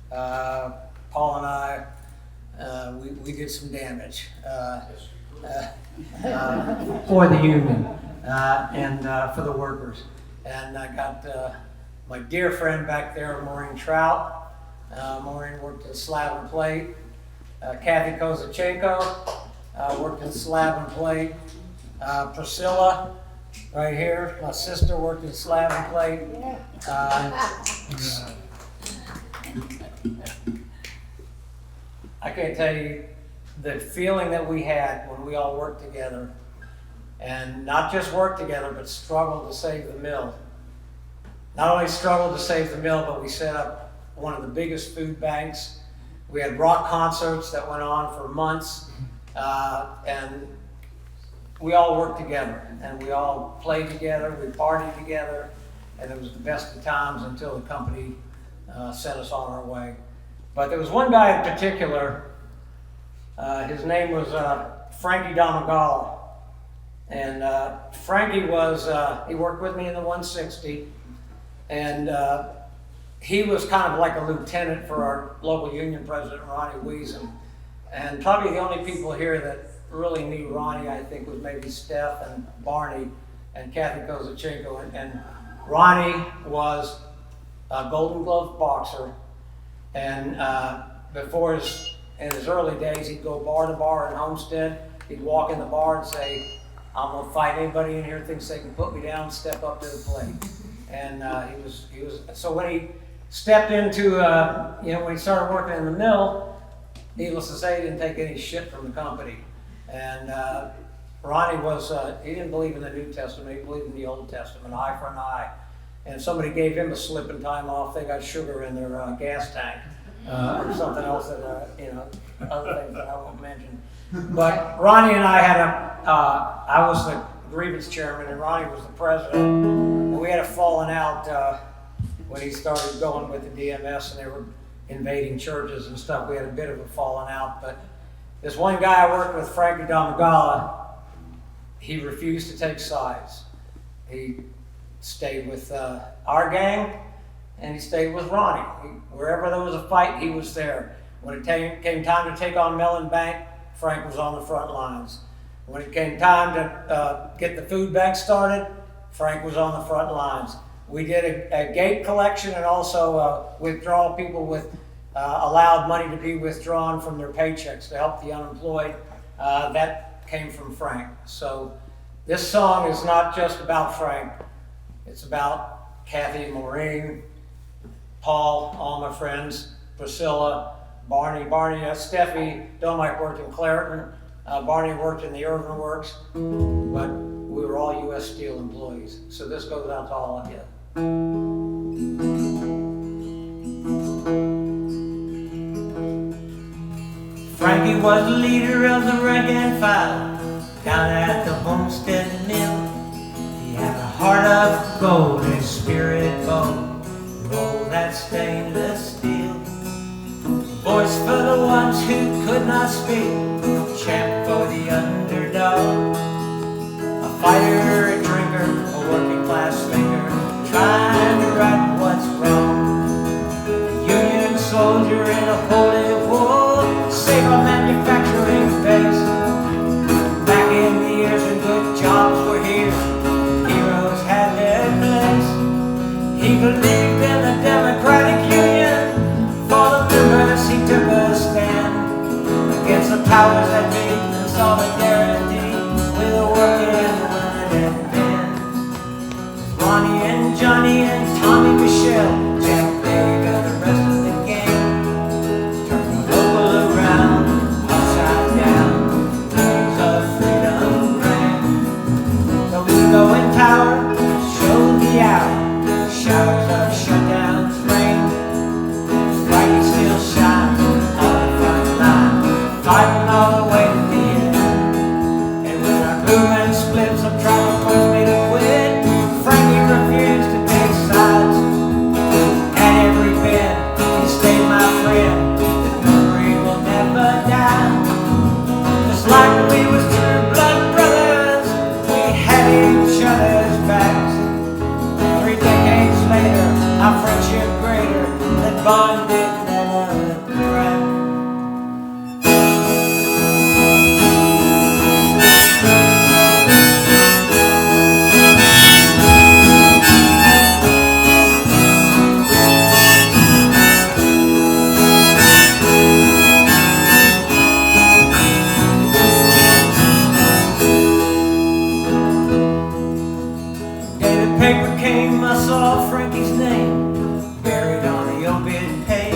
Paul and I, we did some damage for the union and for the workers. And I got my dear friend back there, Maureen Trout. Maureen worked in slab and plate. Kathy Kozachenko worked in slab and plate. Priscilla, right here, my sister, worked in slab and plate. I can't tell you the feeling that we had when we all worked together, and not just worked together, but struggled to save the mill. Not only struggled to save the mill, but we set up one of the biggest food banks. We had rock concerts that went on for months, and we all worked together, and we all played together, we partied together, and it was the best of times until the company sent us on our way. But there was one guy in particular, his name was Frankie Domagala. And Frankie was, he worked with me in the 160, and he was kind of like a lieutenant for our local union president, Ronnie Wiesen. And probably the only people here that really knew Ronnie, I think, was maybe Steph and Barney and Kathy Kozachenko. And Ronnie was a Golden Glove boxer. And in his early days, he'd go bar to bar in Homestead. He'd walk in the bar and say, "I'm gonna fight anybody in here who thinks they can put me down, step up to the plate." And he was. So when he stepped into, when he started working in the mill, needless to say, he didn't take any shit from the company. And Ronnie was, he didn't believe in the New Testament, he believed in the Old Testament, eye for an eye. And if somebody gave him a slip and time off, they got sugar in their gas tank, or something else that, other things that I won't mention. But Ronnie and I had I was the grievance chairman and Ronnie was the president. And we had a falling out when he started going with the DMS and they were invading churches and stuff. We had a bit of a falling out. But this one guy I worked with, Frankie Domagala, he refused to take sides. He stayed with our gang and he stayed with Ronnie. Wherever there was a fight, he was there. When it came time to take on Mellon Bank, Frank was on the front lines. When it came time to get the food bank started, Frank was on the front lines. We did a gate collection and also withdraw people with allowed money to be withdrawn from their paychecks to help the unemployed. That came from Frank. So this song is not just about Frank. It's about Kathy and Maureen, Paul, all my friends, Priscilla, Barney, Steffi, Dominic worked in Clareton, Barney worked in the Urban Works, but we were all U.S. Steel employees. So this goes out to all of you. Frankie was the leader of the rank and file down at the Homestead Mill. He had a heart of gold and spirit bold, roll that stainless steel. Voice for the ones who could not speak, champ for the underdog. A fighter, a drinker, a working class thinker, trying to right what's wrong. A Union soldier in a holy war, save our manufacturing base. Back in the years when good jobs were here, heroes had their place. He believed in the Democratic Union. For the members he took a stand against the powers that be, in solidarity with the working women and men. Ronnie and Johnny and Tommy Michelle, Jack Dave and the rest of the gang turned the local around, upside down, days of freedom rang. The ego and power showed the hour, showers of shutdowns rain. Still shine on the front line, fighting all the way to the end. And when our movement splits, I'm trying to push me to quit. Frankie refused to take sides. At every bend, he stayed my friend. His memory will never die. Just like we was true blood brothers, we had each other's backs. 3 decades later, our friendship greater than bonded. Paper came, I saw Frankie's name buried on the obit page.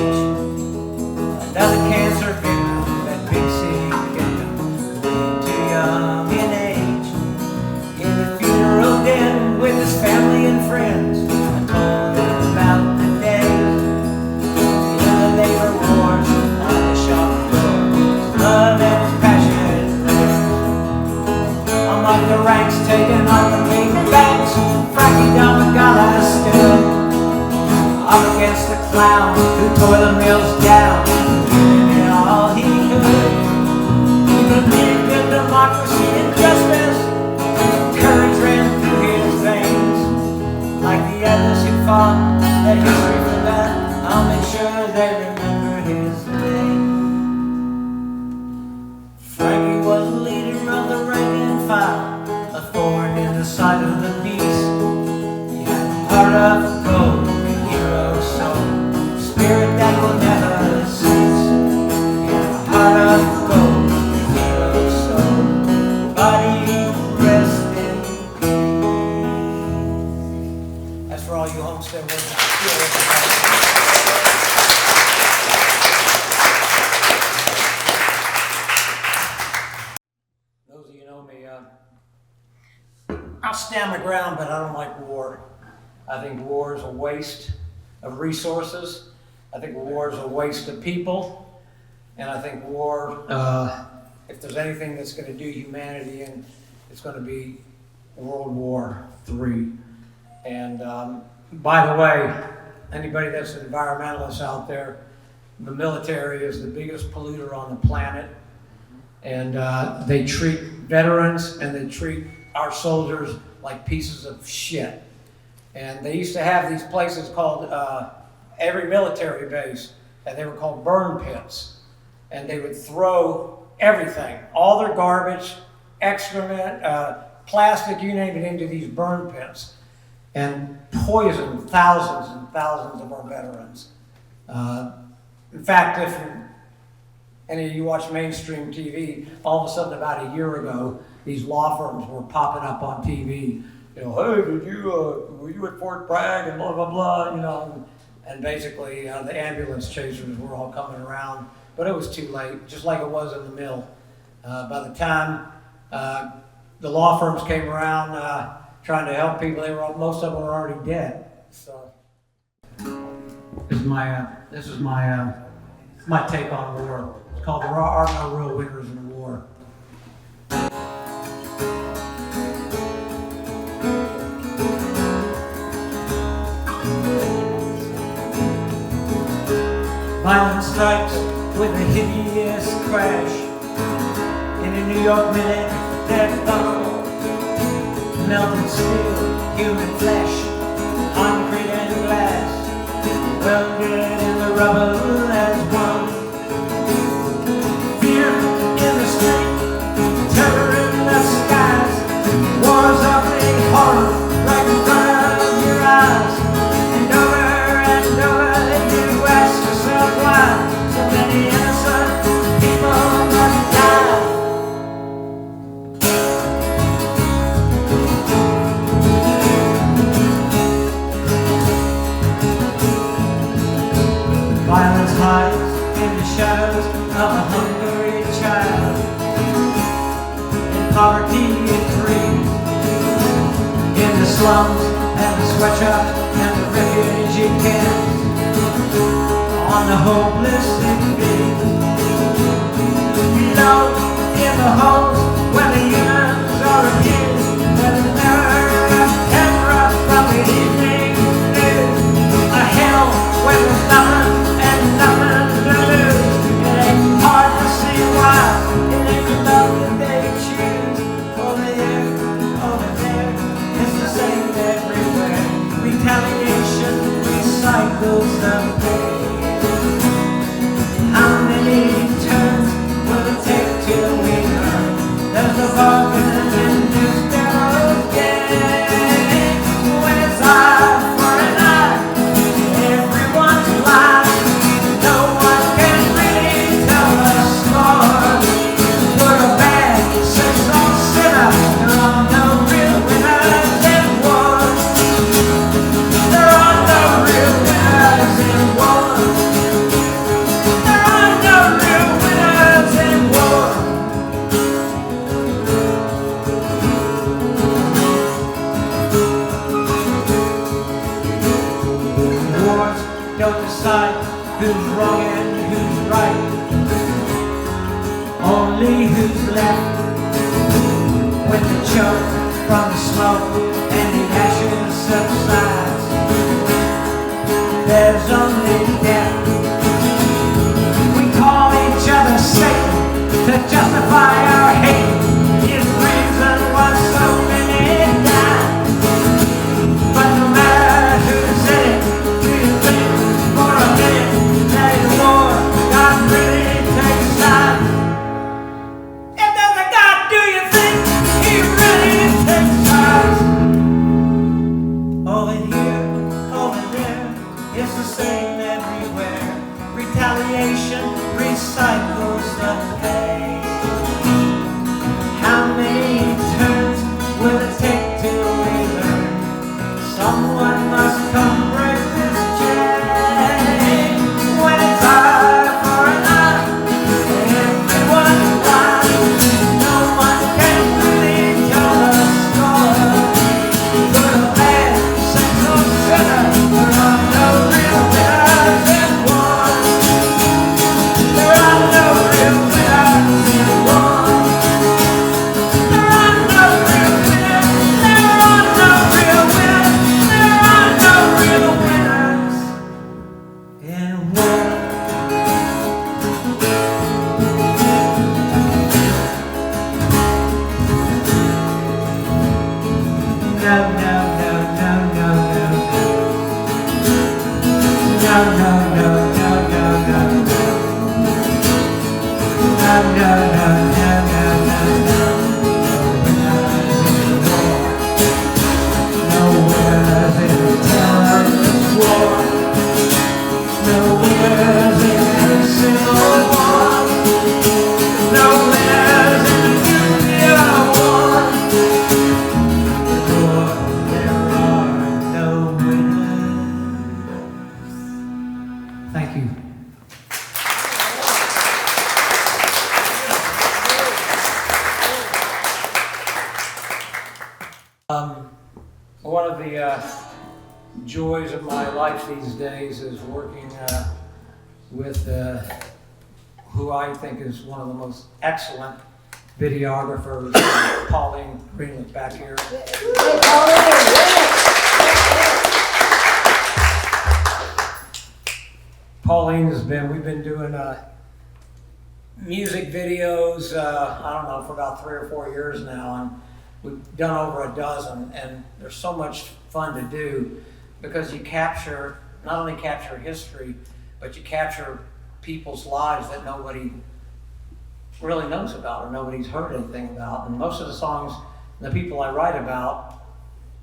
Another cancer victim, that big city victim, way too young in age. In the funeral den with his family and friends, I told him about the days in the labor wars on the shop floor, his love and his passion raised. Among the ranks taken on the big backs, Frankie Domagala stood up against the clown who tore the mills down, giving it all he could. He believed in democracy and justice. Courage ran through his veins. Like the others who fought that history for that, I'll make sure they remember his name. Frankie was the leader of the rank and file, a thorn in the side of the beast. Heart of gold, hero soul, spirit that will never cease. Yeah, heart of gold, hero soul, body rest in peace. That's for all you Homestead workers. Those of you know me, I'll stand my ground, but I don't like war. I think war is a waste of resources. I think war is a waste of people. And I think war, if there's anything that's going to do humanity in, it's going to be World War III. And by the way, anybody that's an environmentalist out there, the military is the biggest polluter on the planet. And they treat veterans and they treat our soldiers like pieces of shit. And they used to have these places called, every military base, and they were called burn pits. And they would throw everything, all their garbage, excrement, plastic, you name it, into these burn pits and poison thousands and thousands of our veterans. In fact, if any of you watch mainstream TV, all of a sudden about a year ago, these law firms were popping up on TV. You know, hey, were you at Fort Bragg and blah, blah, blah, you know. And basically the ambulance chasers were all coming around, but it was too late, just like it was in the mill. By the time the law firms came around trying to help people, most of them were already dead. So this is my take on war. It's called "There Are No Real Winners in War." Violence strikes with a hideous crash in a New York minute. Death tunnel, melted steel, human flesh, concrete and glass, welded in the rubble as one. Fear in the street, terror in the skies, wars of the horror right in front of your eyes. And over you ask yourself why so many innocent people must die. Violence hides in the shadows of a hungry child. In poverty it breeds, in the slums and the sweatshops and the refugee camps. On the hopeless it feeds. Below in the holes where the humans are abused, where the mirror camera from the evening news. A hell where there's nothing and nothing to lose. It ain't hard to see why it ain't the love that they choose. Over there, it's the same everywhere. Retaliation recycles the pain. How many turns will it take till we learn? There's no bargain in this devil's game. When it's eye for an eye, everyone's blind. No one can really tell the score. Good or bad, saints or sinner, there are no real winners in war. There are no real winners in war. There are no real winners in war. Wars don't decide who's wrong and who's right, only who's left when the choke from the smoke and the ashes subsides. There's only death. We call each other Satan to justify our hate. His reason was so many died. But no matter who's in it, do you think for a minute that in war God really takes time? If there's a God, do you think He really takes time? Over here, over there, it's the same everywhere. Retaliation recycles the pain. How many turns will it take till we learn? Someone must come break this chain. When it's eye for an eye, everyone's blind. No one can really tell the score. Good or bad, saints or sinner, there are no real winners in war. There are no real winners in war. There are no real winners. There are no real winners. There are no real winners in war. No, no, no, no, no, no. No, no, no, no, no, no. No, no, no, no, no, no, no. No winners in a terrorist war. No winners in One of the joys of my life these days is working with who I think is one of the most excellent videographers, Pauline Greenlick back here. Pauline we've been doing music videos, I don't know, for about 3 or 4 years now, and we've done over a dozen, and there's so much fun to do because you not only capture history, but you capture people's lives that nobody really knows about or nobody's heard anything about. And most of the songs, the people I write about,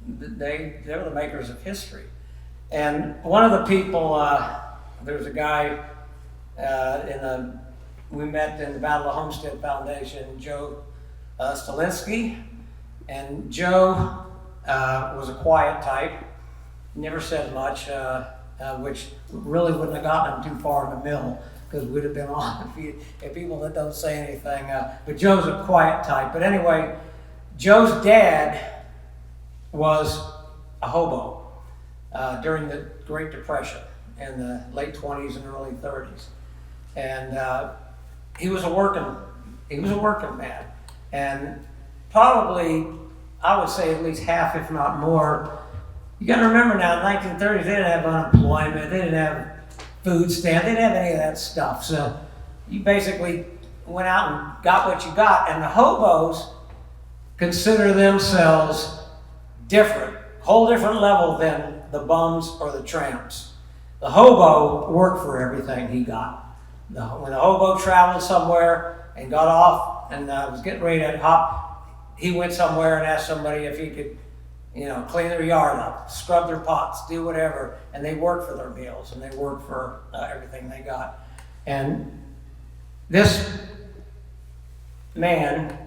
they're the makers of history. And one of the people, there's a guy we met in the Battle of Homestead Foundation, Joe Stalinsky. And Joe was a quiet type, never said much, which really wouldn't have gotten him too far in the mill, because we'd have been on if people that don't say anything. But Joe's a quiet type. But anyway, Joe's dad was a hobo during the Great Depression in the late 20s and early 30s. And he was a working man. And probably, I would say at least half, if not more. You got to remember now, in the 1930s, they didn't have unemployment, they didn't have food stamps, they didn't have any of that stuff. So you basically went out and got what you got. And the hobos consider themselves different, whole different level than the bums or the tramps. The hobo worked for everything he got. When the hobo traveled somewhere and got off and was getting ready to hop, he went somewhere and asked somebody if he could, clean their yard up, scrub their pots, do whatever, and they worked for their meals and they worked for everything they got. And this man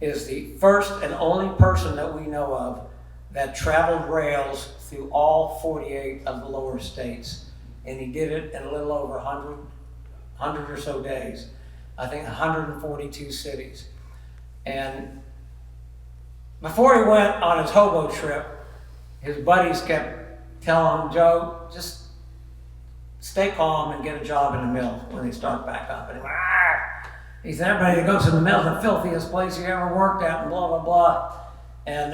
is the first and only person that we know of that traveled rails through all 48 of the lower states. And he did it in a little over 100 or so days. I think 142 cities. And before he went on his hobo trip, his buddies kept telling him, Joe, just stay calm and get a job in the mill when they start back up. And he went, ah! He said, everybody that goes to the mill is the filthiest place you ever worked at, and blah, blah, blah. And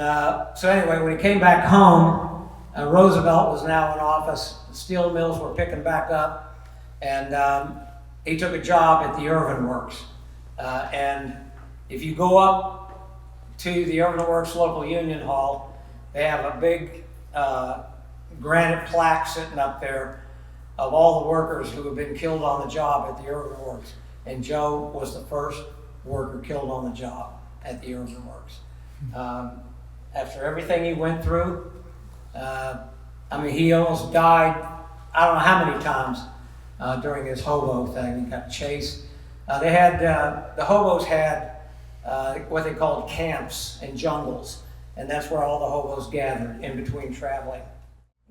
so anyway, when he came back home, Roosevelt was now in office. The steel mills were picking back up. And he took a job at the Irvin Works. And if you go up to the Irvin Works local union hall, they have a big granite plaque sitting up there of all the workers who have been killed on the job at the Irvin Works. And Joe was the first worker killed on the job at the Irvin Works. After everything he went through, he almost died, I don't know how many times during his hobo thing. He got chased. The hobos had what they called camps and jungles, and that's where all the hobos gathered in between traveling.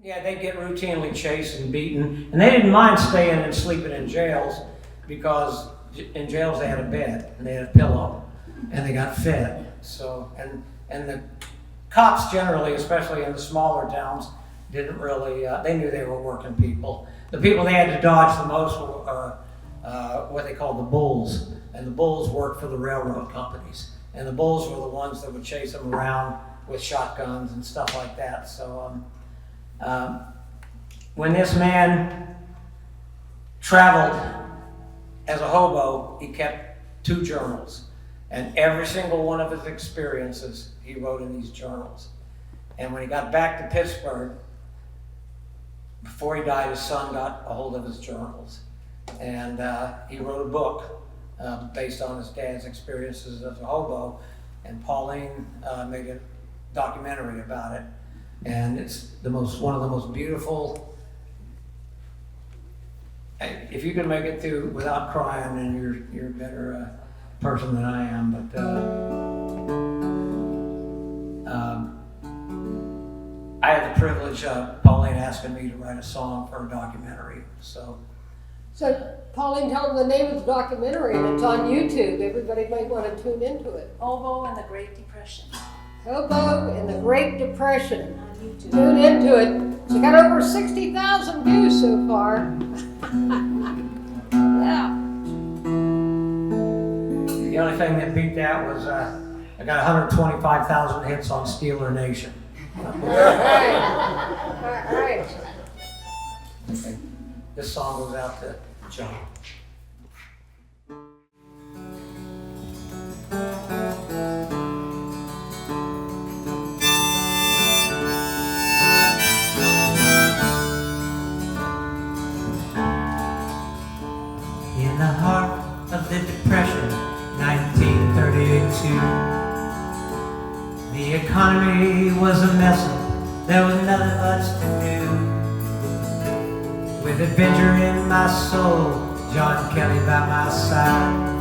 Yeah, they'd get routinely chased and beaten, and they didn't mind staying and sleeping in jails, because in jails they had a bed and they had a pillow and they got fed. So and the cops generally, especially in the smaller towns, didn't really, they knew they were working people. The people they had to dodge the most were what they called the bulls. And the bulls worked for the railroad companies. And the bulls were the ones that would chase them around with shotguns and stuff like that. So when this man traveled as a hobo, he kept 2 journals. And every single one of his experiences, he wrote in these journals. And when he got back to Pittsburgh, before he died, his son got a hold of his journals. And he wrote a book based on his dad's experiences as a hobo. And Pauline made a documentary about it. And it's one of the most beautiful. If you can make it through without crying, then you're a better person than I am. But I had the privilege of Pauline asking me to write a song for a documentary. So Pauline, tell them the name of the documentary, and it's on YouTube. Everybody might want to tune into it. Hobo and the Great Depression. Hobo in the Great Depression. Tune into it. It's got over 60,000 views so far. Yeah. The only thing that beat that was I got 125,000 hits on Steeler Nation. All right. All right. This song goes out to John. In the heart of the Depression, 1932, the economy was a mess. There was nothing much to do. With adventure in my soul, John Kelly by my side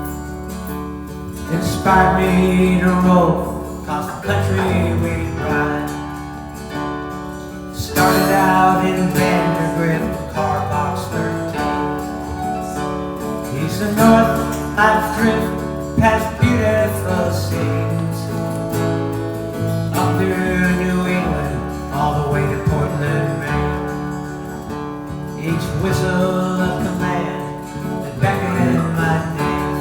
inspired me to roll across the country we'd ride. Started out in Vandergrift, car box 13. East and north, I'd drift past beautiful scenes, up through New England, all the way to Portland, Maine. Each whistle of command that beckoned my name.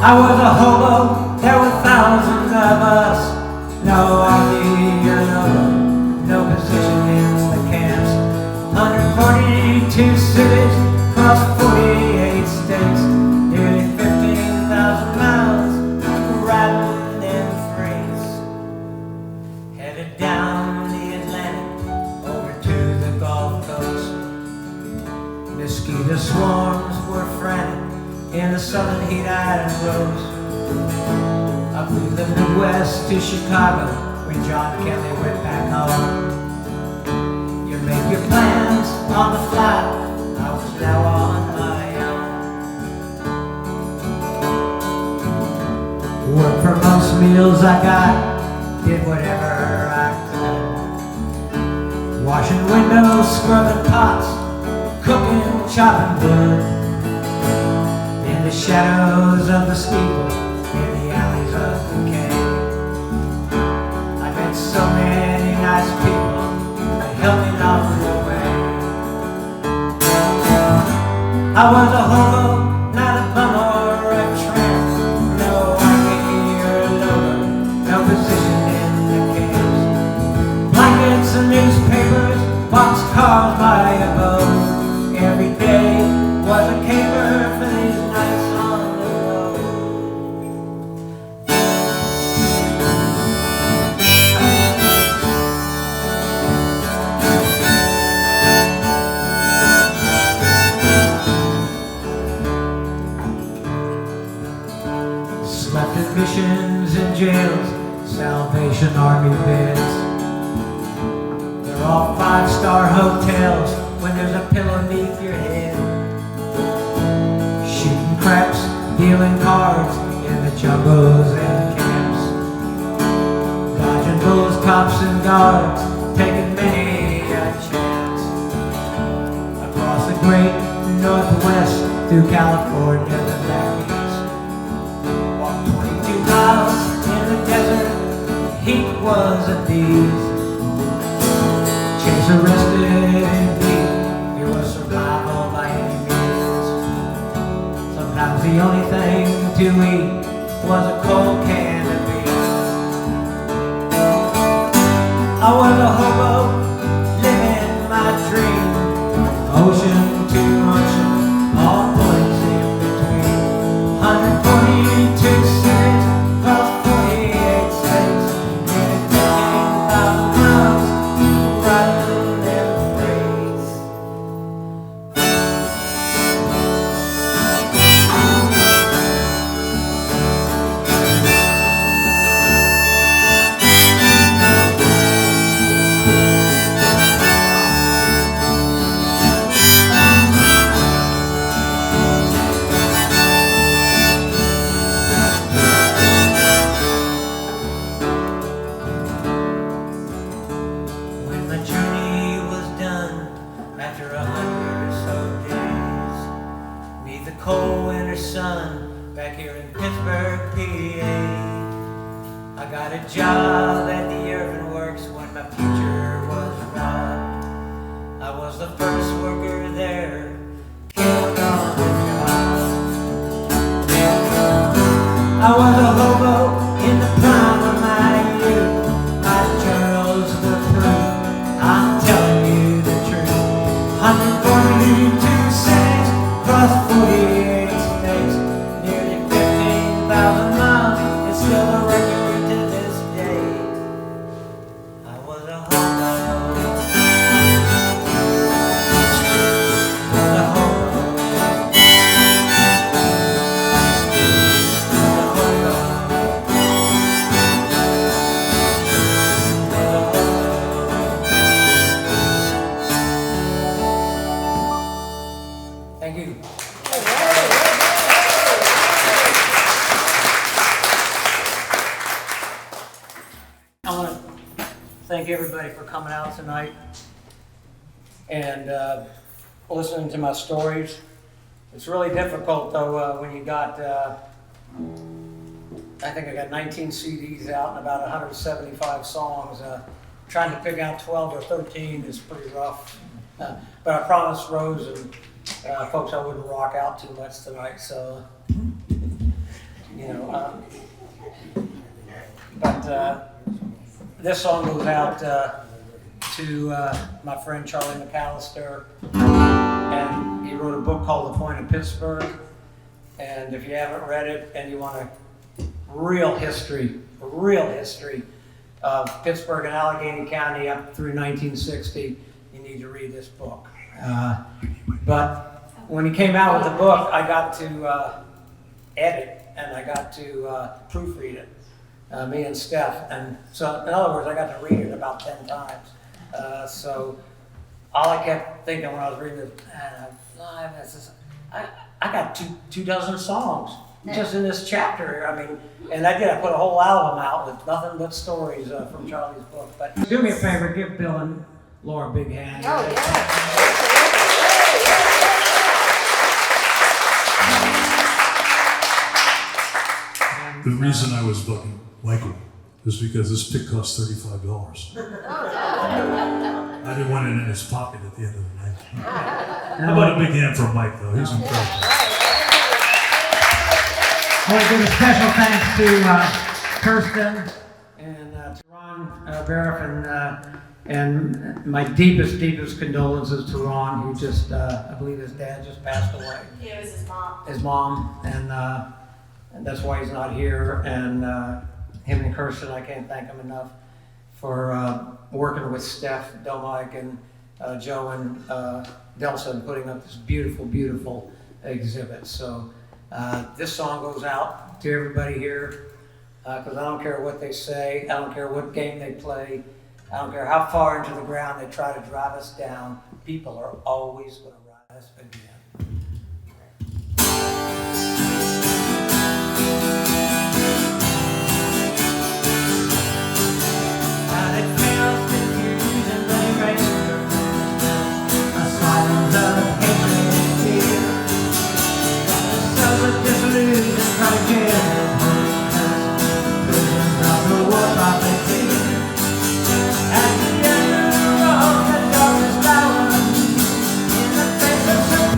I was a hobo, there were thousands of us. No ID or no position in the camps. 142 cities across 48 states. Nearly 15,000 miles riding in freights. Headed down the Atlantic over to the Gulf Coast. Mosquito swarms were frantic in the southern heat I rose. Up through the Midwest to Chicago, when John Kelly went back home. You make your plans on the fly, I was now on my own. Worked for most meals I got, did whatever I could. Washing windows, scrubbing pots, cooking, chopping wood. In the shadows of the steeple, in the alleys of the cave, I met so many nice people that helped me along the way. I was a hobo, not a bum or a tramp. No ID or a logo, no position in the camps. Blankets and newspapers, boxcars by a boat. Every day was a caper for these nights on the road. Slept in missions and jails, Salvation Army beds. They're all five-star hotels when there's a pillow beneath your head. Shooting craps, dealing cards in the jungles and camps. Dodging bulls, cops and guards, taking many a chance. Across the great Northwest, through California to the back east. Walked 22 miles in the desert, heat was a beast. Chase arrested and beat, it was survival by any means. Sometimes the only thing to eat was a cold can of beef. I was a hobo, living my dream. Ocean to ocean, all points in between. 142 cities, across 48 states. Nearly 15,000 miles, riding them freights. When my journey was done, after 100 or so days, neath the cold winter sun, back here in Pittsburgh, PA, I got a job at the Urban Works when my future was robbed. I was the first worker there, killed on the job. I was a hobo in the prime of my youth. My journals were proof, I'm telling you the truth. 142 cities, across 48 states, nearly 15,000 miles, it's still a record to this day. I was a hobo. Was a hobo. Thank you. I want to thank everybody for coming out tonight and listening to my stories. It's really difficult though when you got, I think I got 19 CDs out and about 175 songs. Trying to pick out 12 or 13 is pretty rough. But I promised Rose and folks I wouldn't rock out too much tonight, so, you know. But this song goes out to my friend Charlie McAllister, and he wrote a book called The Point of Pittsburgh. And if you haven't read it and you want a real history of Pittsburgh and Allegheny County up through 1960, you need to read this book. But when he came out with the book, I got to edit and I got to proofread it, me and Steph. And so, in other words, I got to read it about 10 times. So all I kept thinking when I was reading it, I got two dozen songs just in this chapter. I mean, and I put a whole album out with nothing but stories from Charlie's book. But do me a favor, give Bill and Laura a big hand. Oh, yeah. The reason I was booking Michael is because this pick cost $35. I didn't want it in his pocket at the end of the night. How about a big hand for Mike, though? He's incredible. I want to give a special thanks to Kirsten and to Ron Bariff and my deepest condolences to Ron, who just, I believe his dad just passed away. Yeah, it was his mom. His mom, and that's why he's not here. And him and Kirsten, I can't thank him enough for working with Steph, Domike, and Joe and Delsa and putting up this beautiful exhibit. So this song goes out to everybody here, because I don't care what they say, I don't care what game they play, I don't care how far into the ground they try to drive us down, people are always going to rise again. At the end of the road, the darkest hour, in the face of some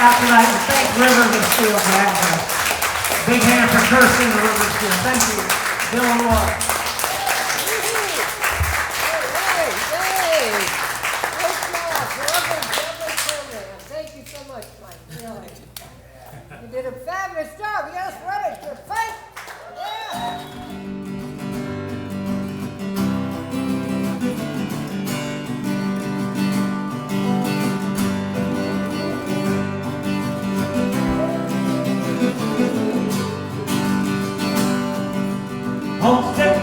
out tonight, and thank Rivers and Steel for having us. Big hand for Kirsten and Rivers and Steel. Thank you, Bill and Laura. Thank you so much, Mike. Really. You did a fabulous job. Yes, ready to fight. Yeah. Homestead